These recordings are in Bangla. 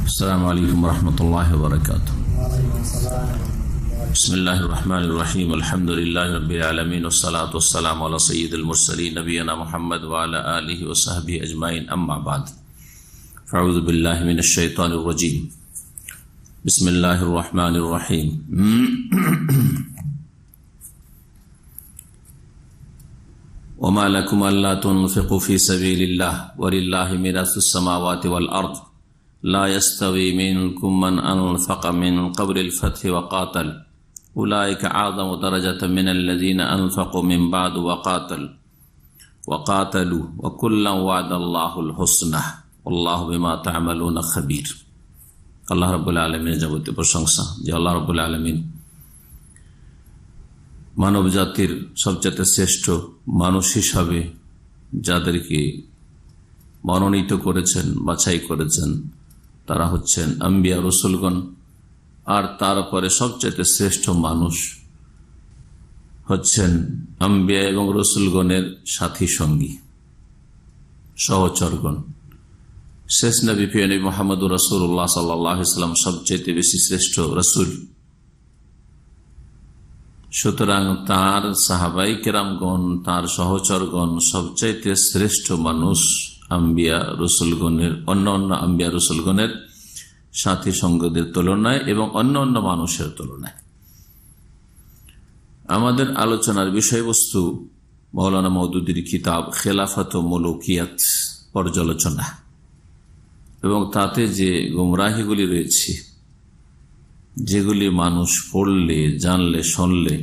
السلام عليكم ورحمة الله وبركاته. بسم الله الرحمن الرحيم. الحمد لله رب العالمين والصلاة والسلام على سيد المرسلين نبينا محمد وعلى آله وصحبه أجمعين. أما بعد، فأعوذ بالله من الشيطان الرجيم. بسم الله الرحمن الرحيم. وما لكم ألا تنفقوا في سبيل الله ولله ميراث السماوات والأرض لا يستوي منكم من أنفق من قبل الفتح وقاتل أولئك أعظم درجة من الذين أنفقوا من بعد وقاتلوا وكلا وعد الله الحسنى والله بما تعملون خبير. আল্লাহ রাব্বুল আলামিনের যাবতীয় প্রশংসা, যে আল্লাহ রাব্বুল আলামিন মানব জাতির সবচেয়ে শ্রেষ্ঠ মানুষ হিসাবে যাদেরকে মনোনীত করেছেন, বাছাই করেছেন, তারা হচ্ছেন আম্বিয়া রসুলগণ। আর তারপরে সবচেয়ে শ্রেষ্ঠ মানুষ হচ্ছেন আম্বিয়া এবং রসুলগণের সাথী সঙ্গী, সহচরগণ। শেষ নবী প্রিয় নবী মুহাম্মদুর রাসূলুল্লাহ সাল্লাল্লাহু আলাইহি ওয়াসাল্লাম সবচেয়ে বেশি শ্রেষ্ঠ রসুল। সুতরাং তার সাহাবাই কেরামগণ, তার সহচরগণ সবচাইতে শ্রেষ্ঠ মানুষ আম্বিয়া রসুলগণের, অন্য আম্বিয়া রসুলগণের সাথী সঙ্গদের তুলনায় এবং অন্য মানুষের তুলনায়। আমাদের আলোচনার বিষয়বস্তু মাওলানা মওদুদীর কিতাব খেলাফত ও মুলুকিয়াত পর্যালোচনা, এবং তাতে যে গুমরাহিগুলি রয়েছে, যেগুলি মানুষ পড়লে, জানলে, শুনলে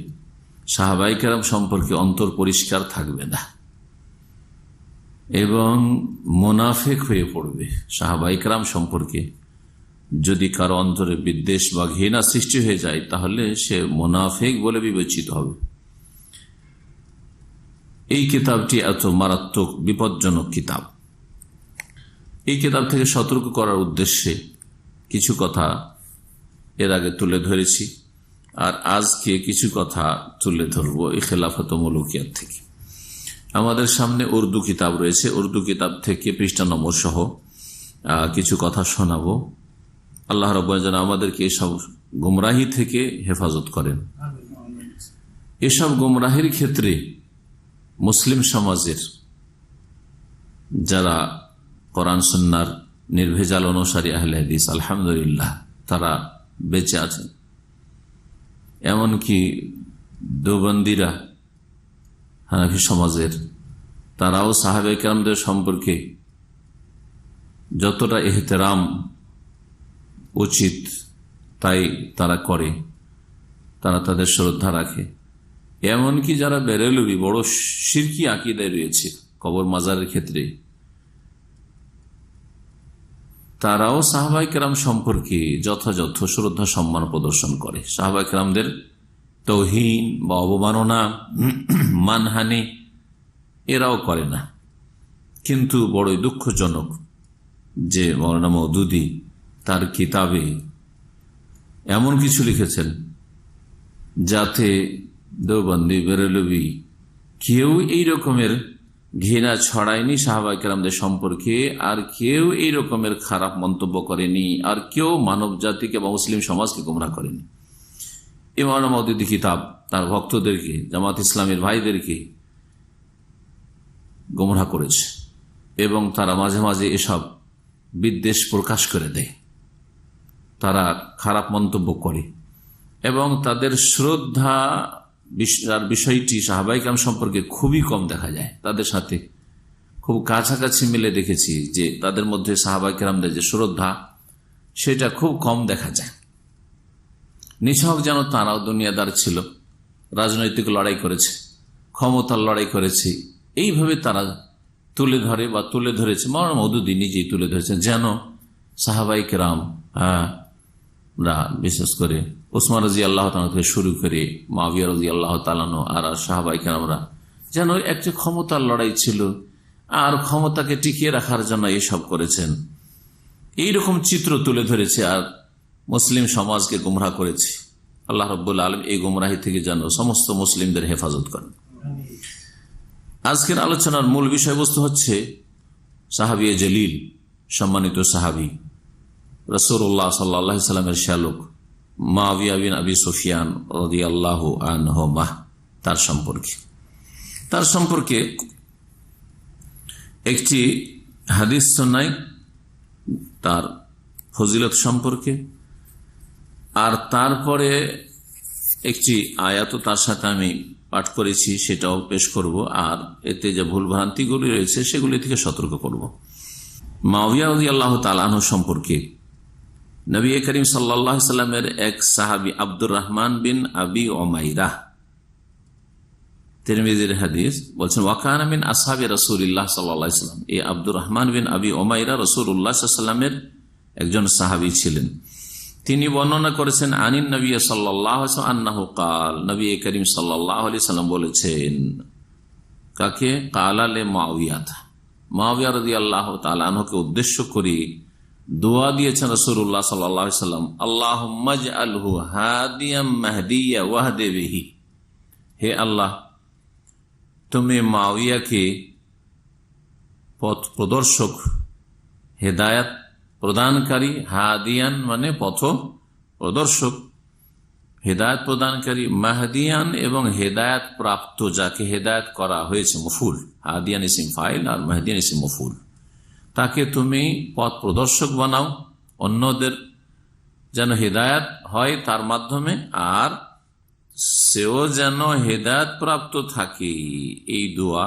সাহাবায়ে কেরাম সম্পর্কে অন্তর পরিষ্কার থাকবে না এবং মুনাফিক হয়ে পড়বে। সাহাবায়ে কেরাম সম্পর্কে যদি কারো অন্তরে বিদ্বেষ বা ঘৃণা সৃষ্টি হয়ে যায়, তাহলে সে মুনাফিক বলে বিবেচিত হবে। এই কিতাবটি এত মারাত্মক বিপজ্জনক কিতাব। এই কিতাব থেকে সতর্ক করার উদ্দেশ্যে কিছু কথা এর আগে তুলে ধরেছি, আর আজকে কিছু কথা তুলে ধরবো এই খেলাফত ও মুলুকিয়াত থেকে। আমাদের সামনে উর্দু কিতাব রয়েছে, উর্দু কিতাব থেকে পৃষ্ঠা নম্বর সহ কিছু কথা শোনাবো। আল্লাহ রাব্বুল যেন আমাদেরকে এসব গুমরাহি থেকে হেফাজত করেন। এসব গুমরাহির ক্ষেত্রে মুসলিম সমাজের যারা কোরআন সুন্নাহর নির্ভেজাল অনুসারী আহলে হাদিস, আলহামদুলিল্লাহ তারা বেঁচে আছেন। এমনকি দেওবন্দিরা, হানাফি সমাজের, তারাও সাহাবায়ে কেরামদের সম্পর্কে যতটা এহতেরাম উচিত তাই তারা করে, তারা তাদের শ্রদ্ধা রাখে। এমনকি যারা বেরেলভী, বড় শিরকি আকীদায় রয়েছে কবর মাজারের ক্ষেত্রে, তারাও সাহাবায়ে কেরাম সম্পর্কে যথাযথ শ্রদ্ধা সম্মান প্রদর্শন করে। সাহাবায়ে কেরামদের তাওহীন বা অবমাননা, মানহানি এরাও করে না। কিন্তু বড়ই দুঃখজনক যে মাওলানা মওদুদী তার কিতাবে এমন কিছু লিখেছেন যাতে দেওবন্দি, বেরেলভী কেউ এই রকমের ঘৃণা ছড়ায়নি সাহাবায়ে কেরামদের সম্পর্কে, আর কেউ এই রকমের খারাপ মন্তব্য করেনি, আর কেউ মানব জাতিকে বা মুসলিম সমাজকে গোমরাহ করেনি। ইমাম মওদুদী কিতাব তার ভক্তদেরকে, জামাত ইসলামের ভাইদেরকে গোমরাহ করেছে, এবং তারা মাঝে মাঝে এসব বিদ্বেষ প্রকাশ করে দেয়, তারা খারাপ মন্তব্য করে, এবং তাদের শ্রদ্ধা বিষয়টি সাহাবায়ে কেরাম সম্পর্কে খুবই কম দেখা যায়। তাদের সাথে খুব কাছাকাছি মিলে দেখেছি যে তাদের মধ্যে সাহাবায়ে কেরামদের যে শ্রদ্ধা, সেটা খুব কম দেখা যায়। নিছক যেন তারাও দুনিয়াদার ছিল, রাজনৈতিক লড়াই করেছে, ক্ষমতার লড়াই করেছে, এইভাবে তারা তুলে ধরে বা তুলে ধরেছে। মাওলানা মওদুদী নিজেই তুলে ধরেছেন যেন সাহাবায়ে কেরাম, বিশেষ করে ওসমান রাদিয়াল্লাহু তাআলা থেকে শুরু করে মুআবিয়া রাদিয়াল্লাহু তাআলা আর সাহাবায়ে কেরামরা যেন একটি ক্ষমতার লড়াই ছিল, আর ক্ষমতাকে টিকিয়ে রাখার জন্য এসব করেছেন, এইরকম চিত্র তুলে ধরেছে, আর মুসলিম সমাজকে গুমরাহ করেছে। আল্লাহ রাব্বুল আলামিন এই গুমরাহি থেকে যেন সমস্ত মুসলিমদের হেফাজত করেন। আজকের আলোচনার মূল বিষয়বস্তু হচ্ছে সাহাবী জলিল, সম্মানিত সাহাবী রাসূলুল্লাহ সাল্লাল্লাহু আলাইহি ওয়াসাল্লামের শ্যালক মুআবিয়া বিন আবি সুফিয়ান রাদিয়াল্লাহু আনহুমা, তার সম্পর্কে একটি হাদিস শোনাই তার ফজিলত সম্পর্কে, আর তারপরে একটি আয়াতও তার সাথে আমি পাঠ করেছি, সেটাও পেশ করব, আর এতে যে ভুল ভ্রান্তিগুলি রয়েছে সেগুলি থেকে সতর্ক করব। মুআবিয়া রাদিয়াল্লাহু তাআলা আনহু সম্পর্কে নবী করিম সাল্লাল্লাহু আলাইহি সাল্লামের এক সাহাবী আব্দুর রহমান বিন আবি উমাইরা, তিরমিজির হাদিস, বলছেন ওয়াকানা মিন আসহাবি রাসূলিল্লাহ সাল্লাল্লাহু আলাইহি ওয়াসাল্লাম। এই আব্দুর রহমান বিন আবি উমাইরা রাসূলুল্লাহ সাল্লাল্লাহু আলাইহি ওয়াসাল্লামের একজন সাহাবী ছিলেন। তিনি বর্ণনা করেছেন আনিন নবী সাল্লাল্লাহু আলাইহি ওয়াসাল্লাম আন্নাহু ক্বাল, নবী করিম সাল্লাল্লাহু আলাইহি ওয়াসাল্লাম বলেছেন, কাকে? ক্বালা লি মুআবিয়া রাদিয়াল্লাহু তাআলা আনহুকে উদ্দেশ্য করে দোয়া দিয়েছেন রাসূলুল্লাহ সাল্লাল্লাহু আলাইহি ওয়াসাল্লাম, আল্লাহুম্মা ইজআলহু হাদিয়াম মাহদিয়া ওয়াহদি বিহি। হে আল্লাহ, তুমি মুআবিয়াকে পথ প্রদর্শক, হেদায়েত প্রদানকারী, হাদিয়ান মানে পথ প্রদর্শক, হেদায়েত প্রদানকারী, মাহদিয়ান এবং হেদায়েত প্রাপ্ত, যাকে হেদায়েত করা হয়েছে, মফুল, হাদিয়ান ইসিম ফাইল আর মাহদিয়ান ইসিম মফুল, তাকে তুমি পথ প্রদর্শক বানাও, অন্যদের যেন হেদায়েত হয় তার মাধ্যমে, আর সেও যেন হেদায়েত প্রাপ্ত থাকে। এই দোয়া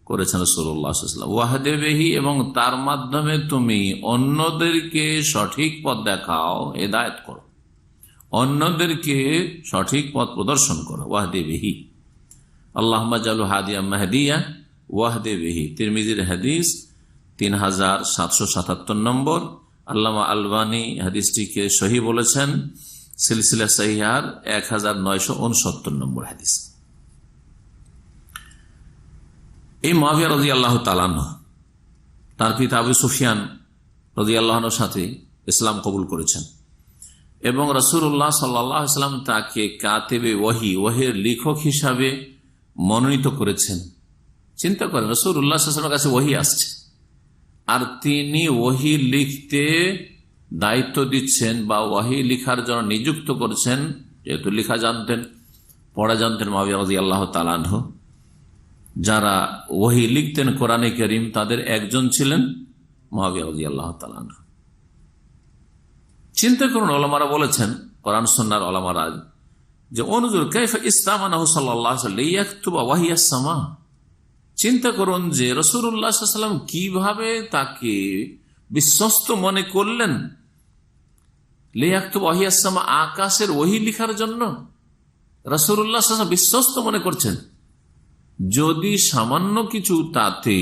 করেছেন রাসূলুল্লাহ সাল্লাল্লাহু আলাইহি ওয়াসাল্লাম। ওয়াহদে বিহি, এবং তার মাধ্যমে তুমি অন্যদেরকে সঠিক পথ দেখাও, হেদায়েত করো, অন্যদেরকে সঠিক পথ প্রদর্শন করো। ওয়াহদে বিহি, আল্লাহুম্মা জালু হাদিয়া মাহদিয়া ওয়াহদে বিহি, তিরমিজির হাদিস 3777 নম্বর। আল্লামা আলবানী হাদিসটিকে সহিহ বলেছেন, সিলসিলা সহিহার 1969 নম্বর হাদিস। এই মুআবিয়া রাদিয়াল্লাহু তাআলা আনহু তার পিতা আবু সুফিয়ান রাদিয়াল্লাহু আনহুর সাথে ইসলাম কবুল করেছেন, এবং রাসূলুল্লাহ সাল্লাল্লাহু আলাইহি ওয়াসাল্লাম তাকে কাতিবে ওহী, ওহীর লেখক হিসাবে মনোনীত করেছেন। চিন্তা করেন, রাসূলুল্লাহ সাল্লাল্লাহু আলাইহি ওয়াসাল্লামের কাছে ওহী আসছে, আর তিনি ওহী লিখতে দায়িত্ব দিচ্ছেন বা ওহী লেখার জন্য নিযুক্ত করছেন। যেহেতু লেখা জানতেন, পড়া জানতেন মুআবিয়া রাদিয়াল্লাহু তাআলা আনহু, যারা ওহী লিখতেন কোরআনে কারীম, তাদের একজন ছিলেন মুআবিয়া রাদিয়াল্লাহু তাআলা আনহু। চিন্তা করুন, ওলামারা বলেছেন, কোরআন সুন্নাহর ওলামারা, যে অনুজুর কাইফা ইসতামানাহু সাল্লাল্লাহু আলাইহি ওয়াসাল্লাম লিয়াকতুবা ওয়াহিয়াস সামা। চিন্তা করুন যে রাসূলুল্লাহ সাল্লাল্লাহু আলাইহি ওয়াসাল্লাম কিভাবে তাকে বিশ্বস্ত মনে করলেন, লিয়াকতুবা ওয়াহিয়াস সামা, আকাশের ওহী লিখার জন্য রাসূলুল্লাহ সাল্লাল্লাহু আলাইহি ওয়াসাল্লাম বিশ্বস্ত মনে করছেন। যদি সামান্য কিছু তাতে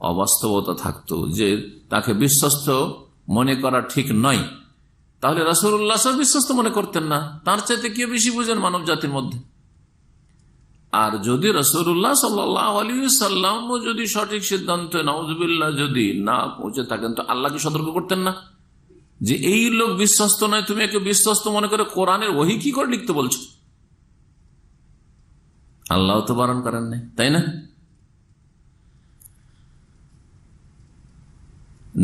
অবাস্তবতা থাকতো, যে তাকে বিশ্বস্ত মনে করা ঠিক নয়, তাহলে রাসূলুল্লাহ সাল্লাল্লাহু আলাইহি ওয়াসাল্লাম বিশ্বস্ত মনে করতেন না। তার চাইতে কে বেশি বুঝেন মানব জাতির মধ্যে? আর যদি রাসূলুল্লাহ সাল্লাল্লাহু আলাইহি ওয়াসাল্লাম যদি সঠিক সিদ্ধান্ত, নাউযুবিল্লাহ, যদি না পৌঁছে থাকেন, তো আল্লাহকে সতর্ক করতেন না যে এই লোক বিশ্বস্ত নয়, তুমি একে বিশ্বস্ত মনে করে কোরআনের ওহী কি করে লিখতে বলছো? আল্লাহ তো বারণ করেন নাই, তাই না?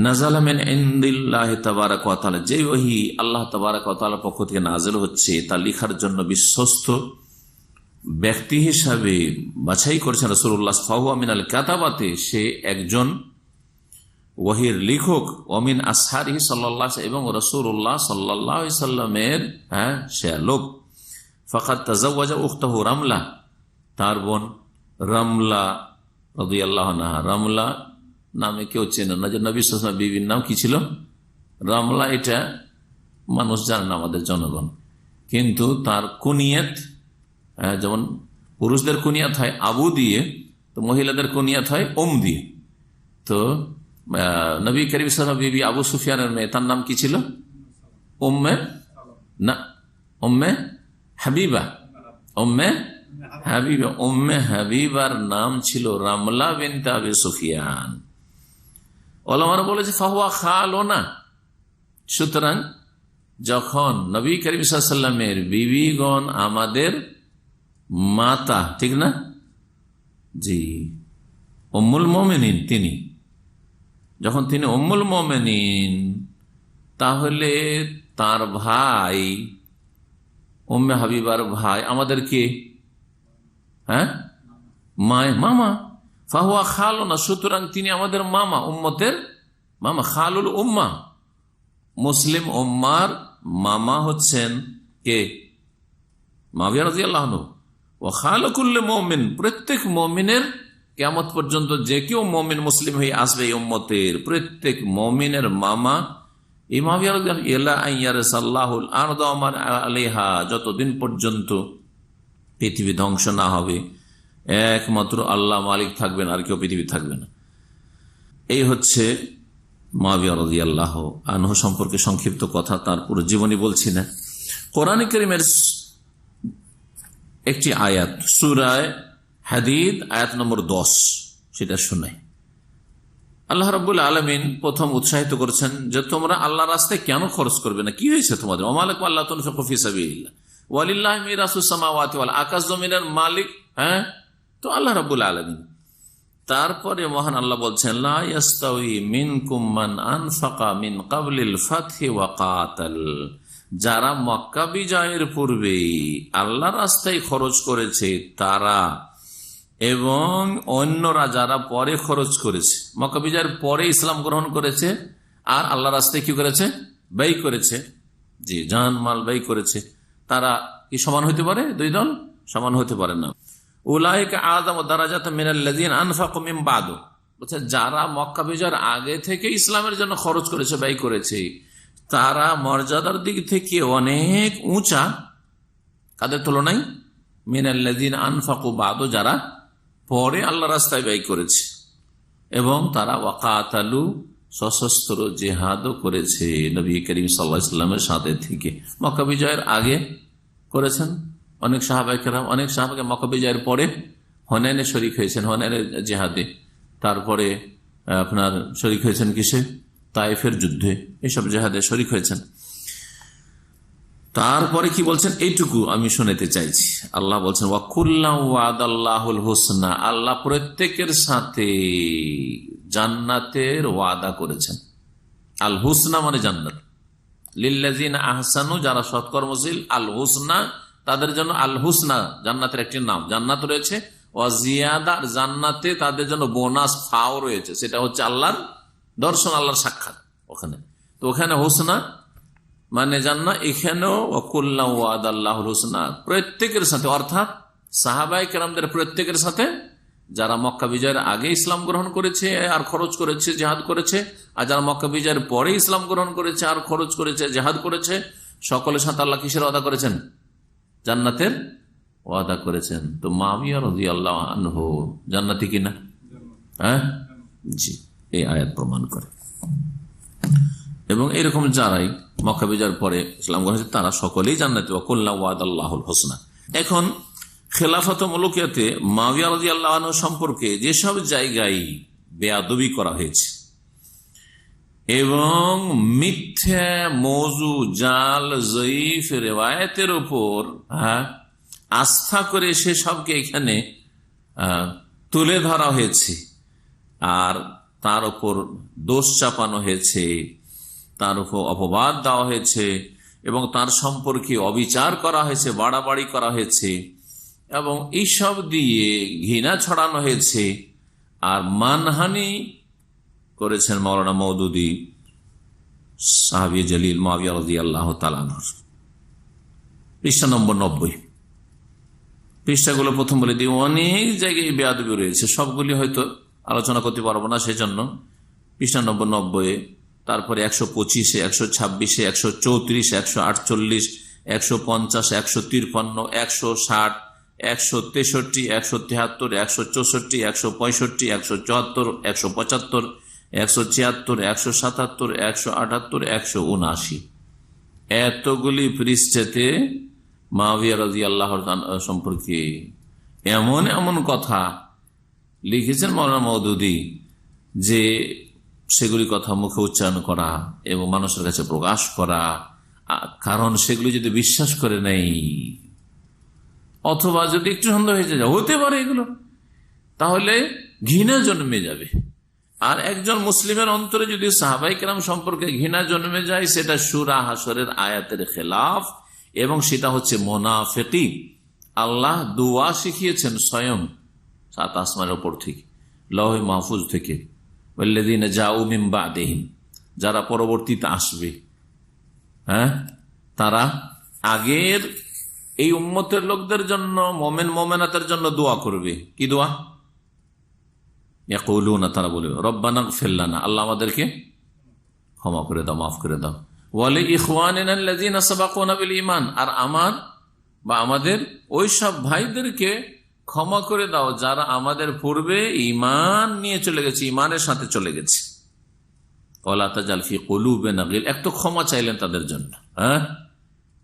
নাযালা মিন ইনদিল্লাহি তাবারাকা ওয়া তাআলা, যে ওহী আল্লাহ তাবারাকা ওয়া তাআলার পক্ষ থেকে নাযিল হচ্ছে, তা লেখার জন্য বিশ্বস্ত ব্যক্তি হিসাবে বাছাই করেছেন রাসূলুল্লাহ। ফাহুয়া মিনাল কাতাবাতে, সে একজন ওহীর লেখক। ওমিন আসহারিহি সাল্লাল্লাহু আলাইহি, এবং রাসূলুল্লাহ সাল্লাল্লাহু আলাইহি সাল্লামের সে লোক। ফাকাদ তাযাওয়াজা উখতাহু রামলা, তার বোন রামলা রাদিয়াল্লাহু আনহা। রামলা নামে কেউ চেনে না, যে নবী সাল্লাল্লাহু আলাইহি ওয়াসাল্লাম বিবির নাম কি ছিল? রামলা। এটা মানুষ জানে না, আমাদের জনগণ, কিন্তু তার কুনিয়াত, যেমন পুরুষদের কুনিয়াত হয় আবু দিয়ে, তো মহিলাদের কুনিয়াত হয় দিয়ে। তো নবী করিম সাল্লাল্লাহু আলাইহি ওয়াসাল্লাম বিবি আবু সুফিয়ানের মেয়ে, তার নাম কি ছিল? উম্মে হাবিবা। উম্মে হাবিবার নাম ছিল রামলা বিনতে আবি সুফিয়ান। ওলামারা বলেছে ফাহুয়া খালুনা। সুতরাং যখন নবী করিম সাল্লাল্লাহু আলাইহি ওয়াসাল্লামের বিবিগণ আমাদের মাতা, ঠিক না? জি, উম্মুল মুমিনিন তিনি, যখন তিনি উম্মুল মুমিনিন তাহলে তার ভাই উম্মে হাবিবার ভাই আমাদেরকে মামা ফাহুয়া খালুনা, সুতরাং তিনি আমাদের মামা, উম্মতের মামা, খালুল উম্মা, মুসলিম উম্মার মামা হচ্ছেন কে? মুআবিয়া রাদিয়াল্লাহু আনহু। ওয়া খালুকুল্লি মুমিন, প্রত্যেক মুমিনের কিয়ামত পর্যন্ত যে কেউ মুমিন মুসলিম হয়ে আসবে এই উম্মতের প্রত্যেক মুমিনের মামা এই মুআবিয়া রাদিয়াল্লাহু ইলা আইয়ারসাল্লাহুল আরদা ওয়া মান আলাইহা, যতদিন পর্যন্ত পৃথিবী ধ্বংস না হবে একমাত্র আল্লাহ মালিক থাকবেন, আর কেউ পৃথিবী থাকবে না। এই হচ্ছে মুআবিয়া রাদিয়াল্লাহু আনহু সম্পর্কে সংক্ষিপ্ত কথা, তার পুরো জীবনী বলছি না। কোরআন কারীমের একটি আয়াত সূরা হাদীদ আয়াত নম্বর 10, সেটা শুনাই। আল্লাহ রাব্বুল আলামিন প্রথম উৎসাহিত করেছেন যে তোমরা আল্লাহর রাস্তায় কেন খরচ করবে না, কি হয়েছে তোমাদের? ওয়া মালাকুম আল্লা তুনফিকু ফি সাবিলিল্লাহ ওয়ালিল্লাহি মিরাসুস সামাওয়াতি ওয়াল, আকাশ জমিনের মালিক তো আল্লাহ রাব্বুল আলামিন। তারপরে মহান আল্লাহ বলছেন লা ইয়াস্তাউই মিনকুম মান আনফাকা মিন ক্বাবলিল ফাতহি ওয়া কাতাল, যারা মক্কা বিজয়ের পূর্বে আল্লাহর রাস্তায় খরচ করেছে তারা এবং অন্যরা যারা পরে খরচ করেছে, মক্কা বিজয়ের পরে ইসলাম গ্রহণ করেছে আর আল্লাহর রাস্তায় কি করেছে? ব্যয় করেছে, জি, জান মাল ব্যয় করেছে, তারা কি সমান হতে পারে? দুই দল সমান হতে পারে না। উলাইকা আযামু দারাজাতাম মিনাল্লাযিনা আনফাকু মিন বাদু, বলছে যারা মক্কা বিজয়ের আগে থেকে ইসলামের জন্য খরচ করেছে, ব্যয় করেছে, তারা মর্যাদার দিক থেকে অনেক উঁচা কাদের তুলনায়? মিনাল্লাযিনা আনফাকু বাদু, যারা পরে আল্লাহ রাস্তায় ব্যয় করেছে এবং তারা ওয়াকাতালু, সশস্ত্র জিহাদও করেছে নবী করিম সাল্লাল্লাহু আলাইহি ওয়াসাল্লামের সাথে থেকে। মক্কা বিজয়ের আগে করেছেন অনেক সাহাবায়ে কেরাম, অনেক সাহাবাকে মক্কা বিজয়ের পরে হুনাইনে শরীক হয়েছেন, হুনাইনের জিহাদে, তারপরে আপনার শরীক হয়েছেন কিসে? তায়েফের যুদ্ধে, এইসব জিহাদে শরীক হয়েছেন। তারপরে কি বলছেন এইটুকু আমি শুনাতে চাইছি। আল্লাহ বলছেন ওয়া কুল্লাহু ওয়াদাল্লাহুল হুসনা, আল্লাহ প্রত্যেকের সাথে জান্নাতের ওয়াদা করেছেন। আল হুসনা মানে জান্নাত, লিল্লাযিনা আহসানু, যারা সৎকর্মশীল, আল হুসনা তাদের জন্য, আল হুসনা জান্নাতের একটি নাম, জান্নাত রয়েছে, ওয়া জিয়াদা, জান্নাতে তাদের জন্য বোনাস ফাও রয়েছে, সেটা হচ্ছে আল্লাহর দর্শন, আল্লাহর সাক্ষাৎ ওখানে। তো ওখানে হুসনা মানে জান্নাত, এখানেও ওয়াকুল্লাহু ওয়াদাল্লাহুল হুসনা, প্রত্যেকের সাথে, অর্থাৎ সাহাবায়ে কেরামদের প্রত্যেকের সাথে, যারা মক্কা বিজয়ের আগে ইসলাম গ্রহণ করেছে আর খরচ করেছে, জিহাদ করেছে, আর যারা মক্কা বিজয়ের পরে ইসলাম গ্রহণ করেছে আর খরচ করেছে, জিহাদ করেছে, সকলের সাথে আল্লাহ কিসের ওয়াদা করেছেন? জান্নাতের ওয়াদা করেছেন। তো মুআবিয়া রাদিয়াল্লাহু আনহু জান্নাতি কিনা? জি, এই আয়াত প্রমাণ করে। এবং এরকম যারাই মক্কা বিজয়ের পরে ইসলাম গ্রহণ করেছে তারা সকলেই জান্নাতি, ওয়া কুল্লাহু ওয়াদাল্লাহুল হুসনা। এখন খেলাফত মুলুকিয়াতে মুআবিয়া রাদিয়াল্লাহু আনহু সম্পর্কে যেসব জায়গায় বেয়াদবি করা হয়েছে এবং মিথ্যা, মওযু, জাল, যঈফ রিওয়ায়াতের উপর আস্থা করে সেসবকে এখানে তুলে ধরা হয়েছে আর তার উপর দোষ চাপানো হয়েছে, তার উপর অপবাদ দেওয়া হয়েছে এবং তার সম্পর্কে অবিচার করা হয়েছে, বাড়াবাড়ি করা হয়েছে এবং এইসব দিয়ে ঘৃণা ছড়ানো হয়েছে আর মানহানি করেছেন মাওলানা মওদুদী সাহাবী জলিল মুআবিয়া রাদিয়াল্লাহু তাআলা আনহু। পৃষ্ঠা নম্বর 90, পৃষ্ঠাগুলো প্রথম বলে দিই, অনেক জায়গায় বেয়াদবি রয়েছে, সবগুলি হয়তো আলোচনা করতে পারবো না, সেজন্য পৃষ্ঠা নম্বর 90, তারপরে 125, 126, 134, 148, 150, 153, 160, 163, 173, 164, 165, 174, 175, 176, 177, 178, 179, এতগুলি পৃষ্ঠাতে মুআবিয়া রাদিয়াল্লাহু আনহু সম্পর্কে এমন এমন কথা লিখেছেন মাওলানা মওদুদী যে সেগুলি কথা মুখে উচ্চারণ করা এবং মানুষের কাছে প্রকাশ করা, কারণ সেগুলি যদি বিশ্বাস করে নেই অথবা যদি একটু সন্দেহ হয়ে যায় হতে পারে এগুলো, তাহলে ঘৃণা জন্মে যাবে আর একজন মুসলিমের অন্তরে যদি সাহাবায়ে কেরাম সম্পর্কে ঘৃণা জন্মে যায়, সেটা সূরা হাশরের আয়াতের খেলাফ, এবং সেটা হচ্ছে মুনাফিকি। আল্লাহ দুয়া শিখিয়েছেন স্বয়ং 7 আসমানের উপর থেকে, লৌহে মাহফুজ থেকে, ওয়াল্লাযীনা জাউ মিন বা'দিহিম, যারা পরবর্তীতে আসবে, তারা আগের এই উম্মতের লোকদের জন্য, মোমেন মোমেনাতের জন্য দোয়া করবে। কি দোয়া? ইয়াকুলুনা, তারা বলবে রব্বানা ইগফির লানা, আল্লাহ আমাদেরকে ক্ষমা করে দাও, মাফ করে দাও। ওয়া লিইখওয়ানিনা আল্লাযীনা সাবাকুনা বিল ঈমান, আর আমাদের ওই সব ভাইদেরকে ক্ষমা করে দাও যারা আমাদের পূর্বে ঈমান নিয়ে চলে গেছে, ঈমানের সাথে চলে গেছে। ওয়ালা তাজাল ফি কুলুবিনা গিল, একটু ক্ষমা চাইলেন তাদের জন্য।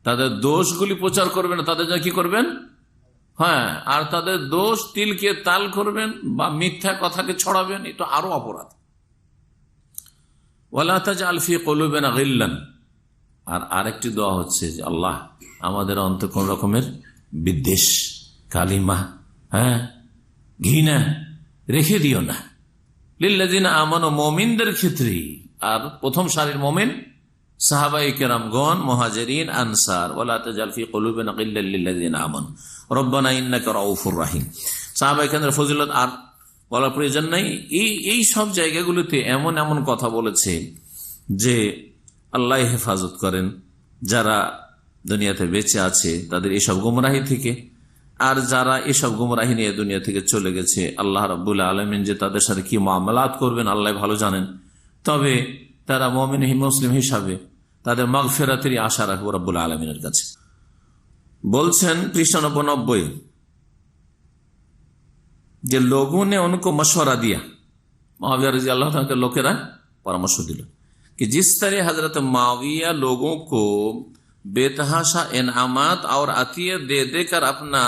তাদের দোষগুলি প্রচার করবেন, তাদের জন্য কি করবেন? আর তাদের দোষ তিলকে তাল করবেন বা মিথ্যা কথাকে ছড়াবেন, এটা আরো অপরাধ। ওয়ালা তাজাল ফি কুলুবিনা গিল্লান, আর আরেকটি দোয়া হচ্ছে যে আল্লাহ আমাদের অন্তরে কোন রকমের বিদ্বেষ, কালিমা, ঘৃণা রেখে দিও না। লিল্লাযিনা আমানু, মুমিনদের ক্ষেত্রে। আর প্রথম সারির মুমিন সাহাবায়ে কেরামগণ, মুহাজিরিন, আনসার। ওয়ালা তাজাল ফি কুলুবিনা গিল্লাল লিল্লাযিনা আমানু রব্বানা ইন্নাকা রাউফুর রাহিম। সাহাবায়ে কেরামের ফজিলত আর বলার প্রয়োজন নাই। এই সব জায়গাগুলোতে এমন এমন কথা বলেছে যে আল্লাহ হেফাজত করেন যারা দুনিয়াতে বেঁচে আছে তাদের এসব গুমরাহি থেকে, আর যারা এসব গুমরাহি নিয়ে দুনিয়া থেকে চলে গেছে, আল্লাহ রাব্বুল আলামিন যে তাদের সাথে কি মামলাত করবেন আল্লাহ ভালো জানেন। তবে তারা মুমিন মুসলিম হিসাবে তাদের মাগফিরাতেরই আশা রাখবো রাব্বুল আলামিনের কাছে। বলছেন পৃষ্ঠা 90 যে লোগों ने उनको मशवरा दिया, मुआविया रजी अल्लाह ताला के लोकेरा परामर्श दिल कि जिस तरह हजरत मुआविया लोगों को बेतहाशा इनामात और अतियत दे देकर अपना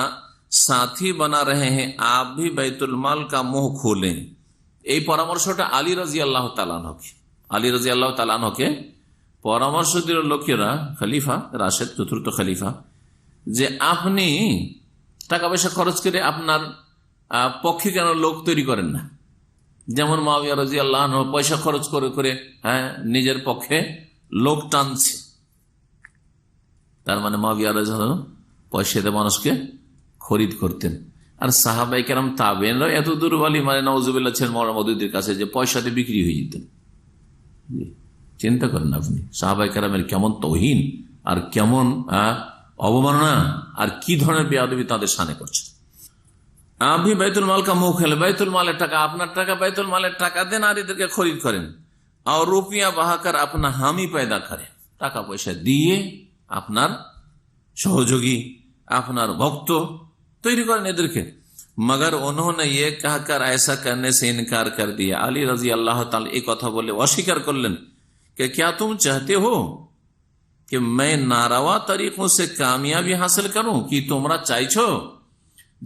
साथी बना रहे हैं, आप भी बैतुल माल का मुंह खोलें। এই পরামর্শটা আলী রাদিয়াল্লাহু তাআলা আনহুকে পরামর্শ দিল লোকেরা, খলিফা রাশেদ, চতুর্থ খলিফা, যে আপনি টাকা পয়সা খরচ করে আপনার পক্ষে কেন লোক তৈরি করেন না? যেমন মুআবিয়া রাদিয়াল্লাহু আনহু পয়সা খরচ করে করে নিজের পক্ষে লোক টানছে। তার মানে মুআবিয়া রাদিয়াল্লাহু আনহু পয়সা দিয়ে মানুষকে খরিদ করতেন। আর সাহাবায়ে কেরাম তাবেঈনরা এত দুর্বলী, মানে নাউজুবিল্লাহ, ছিলেন মওলানা মওদুদীর কাছে যে পয়সাতে বিক্রি হয়ে যেতেন। চিন্তা করেন আপনি সাহাবায়ে কেরামের কেমন তৌহিন আর কেমন অবমাননা আর কি ধরনের বেয়াদবি তাদের সামনে করছে। আপনি বাইতুল মাল কা মুখ খেলে, বাইতুল মালের টাকা, আপনার টাকা, বাইতুল মালের টাকা দেন আর এদেরকে খরিদ করেন। আর রুপিয়া বাহাকার আপনার হামি পয়দা করে, টাকা পয়সা দিয়ে আপনার সহযোগী, আপনার ভক্ত তৈরি করেন এদেরকে। मगर उन्होंने ये कहकर ऐसा करने से इनकार कर दिया। अली रजी अल्लाह ताला एक কথা বলে অস্বীকার করলেন कि क्या तुम चाहते हो कि मैं नारवा तरीकों से कामयाबी हासिल करूं, कि তোমরা চাইছো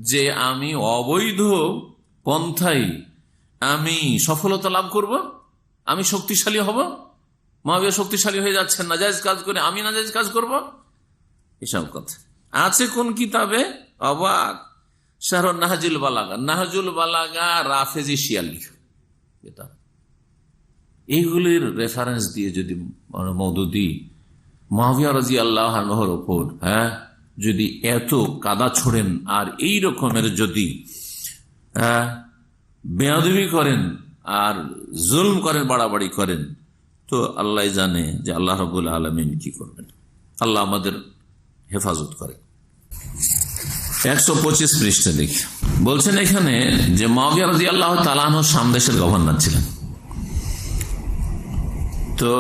যে আমি অবৈধ পন্থায় আমি সফলতা লাভ করব, আমি শক্তিশালী হব। মুআবিয়া শক্তিশালী হয়ে যাচ্ছেন নাজায়েজ কাজ করে, আমি নাজায়েজ কাজ করব, এসব কথা আছে কোন কিতাবে? অবাক। শারহ নাহজুল বালাগা, নাহজুল বালাগা রাফেজি শিয়া লিখা কিতাব। এইগুলির রেফারেন্স দিয়ে যদি মওদুদী মুআবিয়া রাদিয়াল্লাহু আনহুর উপর যদি এত কাদা ছোড়েন আর এই রকমের যদি বেয়াদবি করেন আর জুলম করেন, বাড়াবাড়ি করেন, তো আল্লাহ জানে যে আল্লাহ রাব্বুল আলামিন কি করবেন। আল্লাহ আমাদের হেফাজত করে। 125 পৃষ্ঠা দেখি, বলছেন এখানে যে মুআবিয়া রাদিয়াল্লাহু তাআলা আনহু শাম দেশের গভর্নর ছিলেন। তো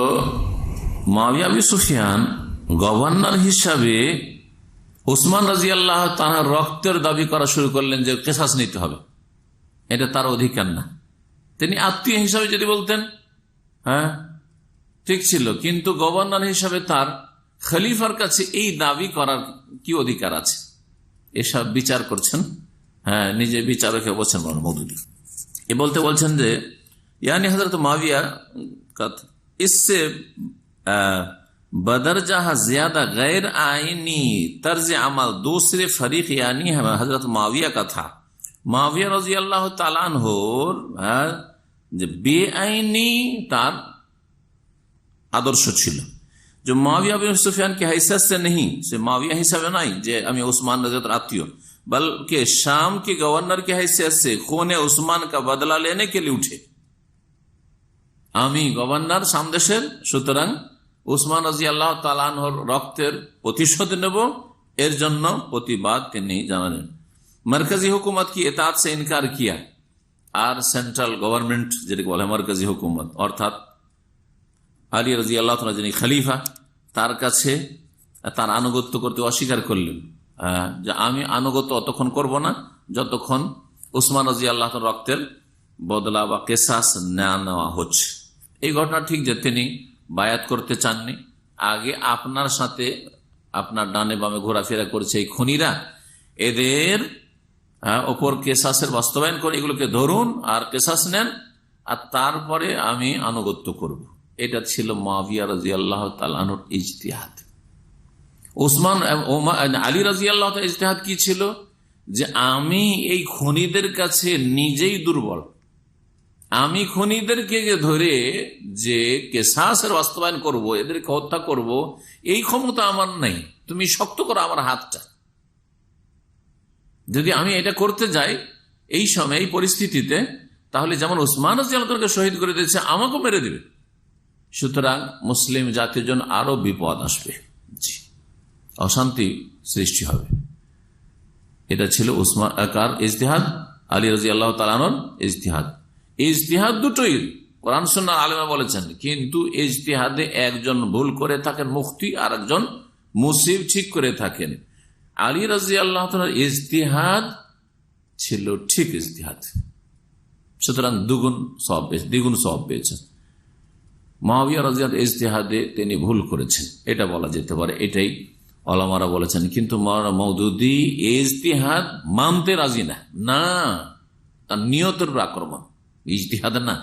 মুআবিয়া বিন সুফিয়ান গভর্নর হিসাবে উসমান রাদিয়াল্লাহু তাআলা রক্তের দাবি করা শুরু করলেন যে কিসাস নিতে হবে, এটা তার অধিকার না। তিনি আত্মীয় হিসাবে যদি বলতেন ঠিক ছিল, কিন্তু গভর্নর হিসাবে তার খলিফার কাছে এই দাবি করার কি অধিকার আছে? এসব বিচার করছেন, নিজে বিচারকে বলছেন মওদুদী। এ বলছেন যে यानी हजरत मुआविया का इससे बदरजहा ज्यादा गैर आईनी तर्ज अमल दूसरे फरीक यानी हजरत मुआविया का था। मुआविया रजी अल्लाह ताला अन्हु যে বেআইনি তার আদর্শ ছিল। जो माविया बिन सुफियान की हैसियत से नहीं, से माविया हिसाब नहीं जे আমি उस्मान रज़ी अल्लाह आत्मीय, बल्कि शाम के गवर्नर की हैसियत से खूने उस्मान का बदला लेने के लिए उठे। আমি গভর্নর শাম দেশের, সুতরাং উসমান রাদিয়াল্লাহু তাআলা আনহুর রক্তের প্রতিশোধ নেব, এর জন্য প্রতিবাদ তিনি জানালেন। মার্কাজি হুকুমত কি ইতাআত সে ইনকার কিয়া, আর সেন্ট্রাল গভর্নমেন্ট যেটাকে বলে মার্কাজি হুকুমত, অর্থাৎ আলী রাদিয়াল্লাহু তাআলা যিনি খলিফা, তার কাছে তার আনুগত্য করতে অস্বীকার করলেন, যে আমি আনুগত্য অতক্ষণ করব না যতক্ষণ উসমান রাদিয়াল্লাহু তাআলার রক্তের বদলা বা কেসাস না নেওয়া হচ্ছে। এই ঘটনা ঠিক যে তিনি বায়াত করতে চাননি, আগে আপনার সাথে আপনার ডানে বামে ঘোরাফেরা করছে এই খুনিরা, এদের ওপর কেসাসের বাস্তবায়ন করে এগুলোকে ধরুন আর কেসাস নেন, আর তারপরে আমি আনুগত্য করব। এটা ছিল মুআবিয়া রাদিয়াল্লাহু তাআলা আনহুর ইজতিহাদ। ওসমান আলী রাদিয়াল্লাহু তাআলা ইজতিহাদ কি ছিল, যে আমি এই খুনিদের কাছে নিজেই দুর্বল, আমি খুনিদেরকে ধরে যে কেসাসের বাস্তবায়ন করব, এদেরকে হত্যা করব, এই ক্ষমতা আমার নেই, তুমি শক্ত করো আমার হাতটা। যদি আমি এটা করতে যাই এই সময় এই পরিস্থিতিতে, তাহলে যেমন উসমান রাদিয়াল্লাহু তাআলাকে শহীদ করে দিয়েছে, আমাকেও মেরে দিবে। সুতরাং মুসলিম জাতির জন্য আরো বিপদ আসবে, জি, অশান্তি সৃষ্টি হবে। এটা ছিল উসমান কার ইজতিহাদ, আলী রাদিয়াল্লাহু তাআলা আনহুর ইজতিহাদ। ইজতিহাদ দুটোই কোরআন সুন্নাহ আলেমরা বলেছেন, কিন্তু ইজতিহাদে একজন ভুল করে থাকেন মুফতি, আর একজন মুসিব ঠিক করে থাকেন। আলী রাদিয়াল্লাহু তাআলার ইজতিহাদ ছিল ঠিক ইজতিহাদ, সুতরাং দ্বিগুণ সওয়াব পেয়েছেন। মুআবিয়া রাদিয়াল্লাহু তাআলা ইজতিহাদে তিনি ভুল করেছেন, এটা বলা যেতে পারে, এটাই ওলামারা বলেছেন। কিন্তু মাওলানা মওদুদী ইজতিহাদ মানতে রাজি না, তার নিয়তের আক্রমণ, ইজতিহাদ না।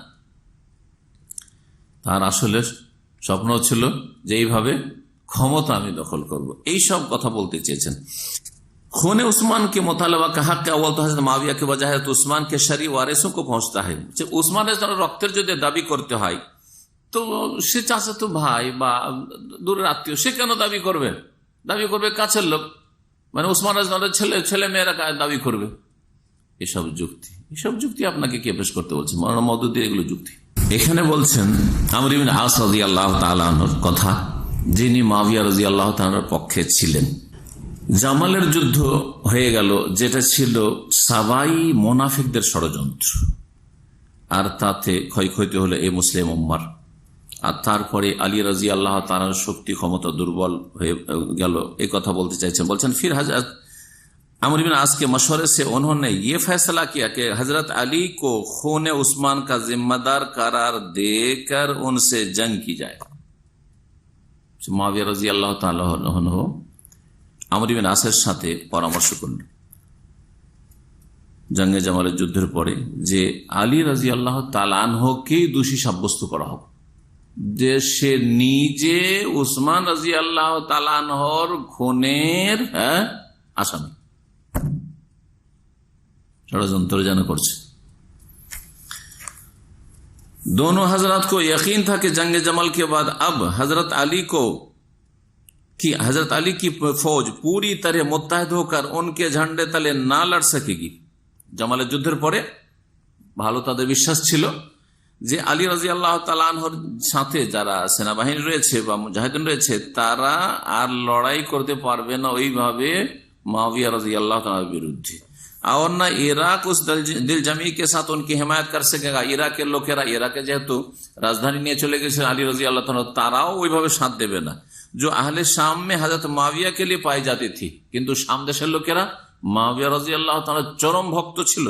তার আসলে স্বপ্ন ছিল যে এইভাবে ক্ষমতা আমি দখল করব, এই সব কথা বলতে চেয়েছেন। खून उस्मान के मुतालबा का हक अव्वल तो हजरत माविया के वजह है, तो उस्मान के शरी वारिसों को पहुंचता है। उस्मान रक्तेर जो दाबी करते हैं तो সে চাচাতো ভাই বা দূরের আত্মীয়, সে কেন দাবি করবে? দাবি করবে কাছের লোক, মানে উসমান রাদিয়াল্লাহু তাআলার ছেলে মেয়েরা দাবি করবে। এসব যুক্তি আপনাকে কে পেশ করতে বলছে? মাওলানা মওদুদী এগুলো যুক্তি। এখানে বলছেন আমর ইবনে আস রাদিয়াল্লাহু তাআলা আনহুর কথা, যিনি মুআবিয়া রাদিয়াল্লাহু তাআলার পক্ষে ছিলেন। জামালের যুদ্ধ হয়ে গেল, যেটা ছিল সাবাই মুনাফিকদের ষড়যন্ত্র, আর তাতে ক্ষয়ক্ষতি হলো এই মুসলিম উম্মার। আর তারপরে আলী রাদিয়াল্লাহু তাআলার শক্তি ক্ষমতা দুর্বল হয়ে গেল, এই কথা বলতে চাইছেন। বলছেন फिर हजरत अमर बिन आस के मशवरे से उन्होंने ये फैसला किया कि हजरत अली को खून उस्मान का जिम्मेदार करार देकर उनसे जंग की जाए। मुआविया রাদিয়াল্লাহু তাআলা আনহু আমর বিন আসের সাথে পরামর্শ করলেন জঙ্গে জামালের যুদ্ধের পরে, যে আলী রাদিয়াল্লাহু তাআলা আনহুকেই দোষী সাব্যস্ত করা হোক, যে সে নিজে উসমান রাদিয়াল্লাহু তাআলা আনহুর খুনের আসামি, ষড়যন্ত্র যেন করছে। दोनों हजरत को यकीन था कि जंग जमल के बाद अब हजरत अली की फौज पूरी तरह मुत्तहिद होकर उनके झंडे तले ना लड़ सकेगी। জামালের যুদ্ধের পরে ভালো তাদের বিশ্বাস ছিল যে আলী রাদিয়াল্লাহু তাআলা আনহুর সাথে যারা সেনাবাহিনী রয়েছে বা মুজাহিদিন রয়েছে, তারা আর লড়াই করতে পারবে না ওইভাবে মুআবিয়া রাদিয়াল্লাহু তাআলার বিরুদ্ধে। और न इराक उस दिल जमी के साथ उनकी हिमायत कर सकेगा। ইরাকের লোকেরা, ইরাকে যেহেতু রাজধানী নিয়ে চলে গেছে আলী রাদিয়াল্লাহু তাআলা, তারাও ওইভাবে সাথ দেবে না। जो अहले शाम में हजरत मुआविया के लिए पाई जाती थी, কিন্তু শাম দেশের লোকেরা মুআবিয়া রাদিয়াল্লাহু তাআলার চরম ভক্ত ছিল।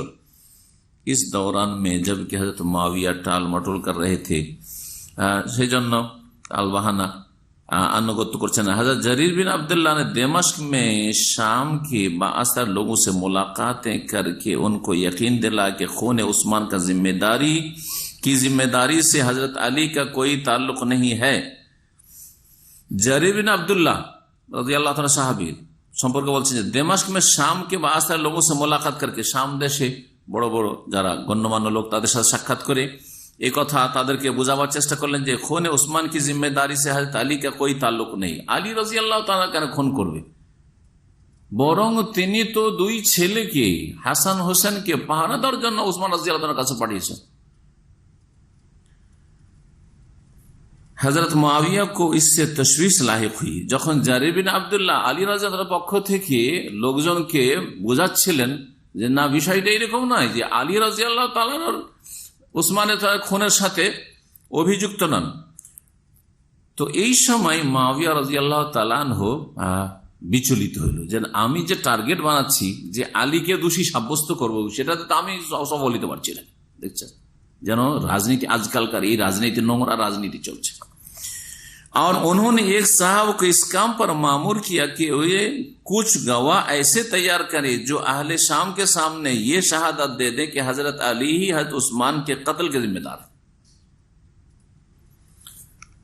इस दौरान में जबकि हजरत मुआविया टाल मटोल कर रहे थे, সেই জন্য আল বাহানা अनुगत्य करছেন। हजरत जरीर बिन अब्दुल्लाह ने दमिश्क में शाम के बाअसर लोगों से मुलाकातें करके उनको यकीन दिला कि खून उस्मान का जिम्मेदारी से हजरत अली का कोई ताल्लुक नहीं है। जरीर बिन अब्दुल्लाह রাদিয়াল্লাহু তাআলা সাহাবী সম্পর্কে বলছেন যে দমিশ্ক में शाम के बाअसर लोगों से मुलाकात करके, শাম দেশে বড় বড় যারা গণ্যমান্য লোক তাদের সাথে সাক্ষাৎ করে এই কথা তাদেরকে বোঝাবার চেষ্টা করলেন যে খুনে উসমান কি জিম্মেদারি সে হযরত আলী কা কোই তাল্লুক নেই, আলী রাদিয়াল্লাহু তাআলা কেন খুন করবে, বরং তিনি তো দুই ছেলেকে হাসান হোসেনকে পাহারা দেওয়ার জন্য উসমান রাদিয়াল্লাহু তাআলার কাছে পাঠিয়েছেন। হযরত মুআবিয়া কো ইসসে তশবিশ লাহিক হুই, যখন জারির বিন আব্দুল্লাহ আলী রাদিয়াল্লাহু পক্ষ থেকে লোকজনকে বোঝাচ্ছিলেন যে না, বিষয়টা এরকম নয় যে আলী রাদিয়াল্লাহু তাআলা উসমানের খুনের সাথে অভিযুক্ত নন, তো এই সময় মুআবিয়া রাদিয়াল্লাহু তাআলা আনহু বিচলিত হইল যে আমি যে টার্গেট বানাচ্ছি যে আলীকে দোষী সাব্যস্ত করব, সেটাতে তো আমি সফল হতে পারছি না। দেখছেন যেন রাজনীতি, আজকালকার এই রাজনীতি, নোংরা রাজনীতি চলছে। और उन्होंने एक साहब को इस काम पर मामूर किया कि वे कुछ गवाह ऐसे तैयार करें जो अहले शाम के सामने ये शहादत दे दे कि हजरत अली ही हजरत उस्मान के कत्ल के जिम्मेदार।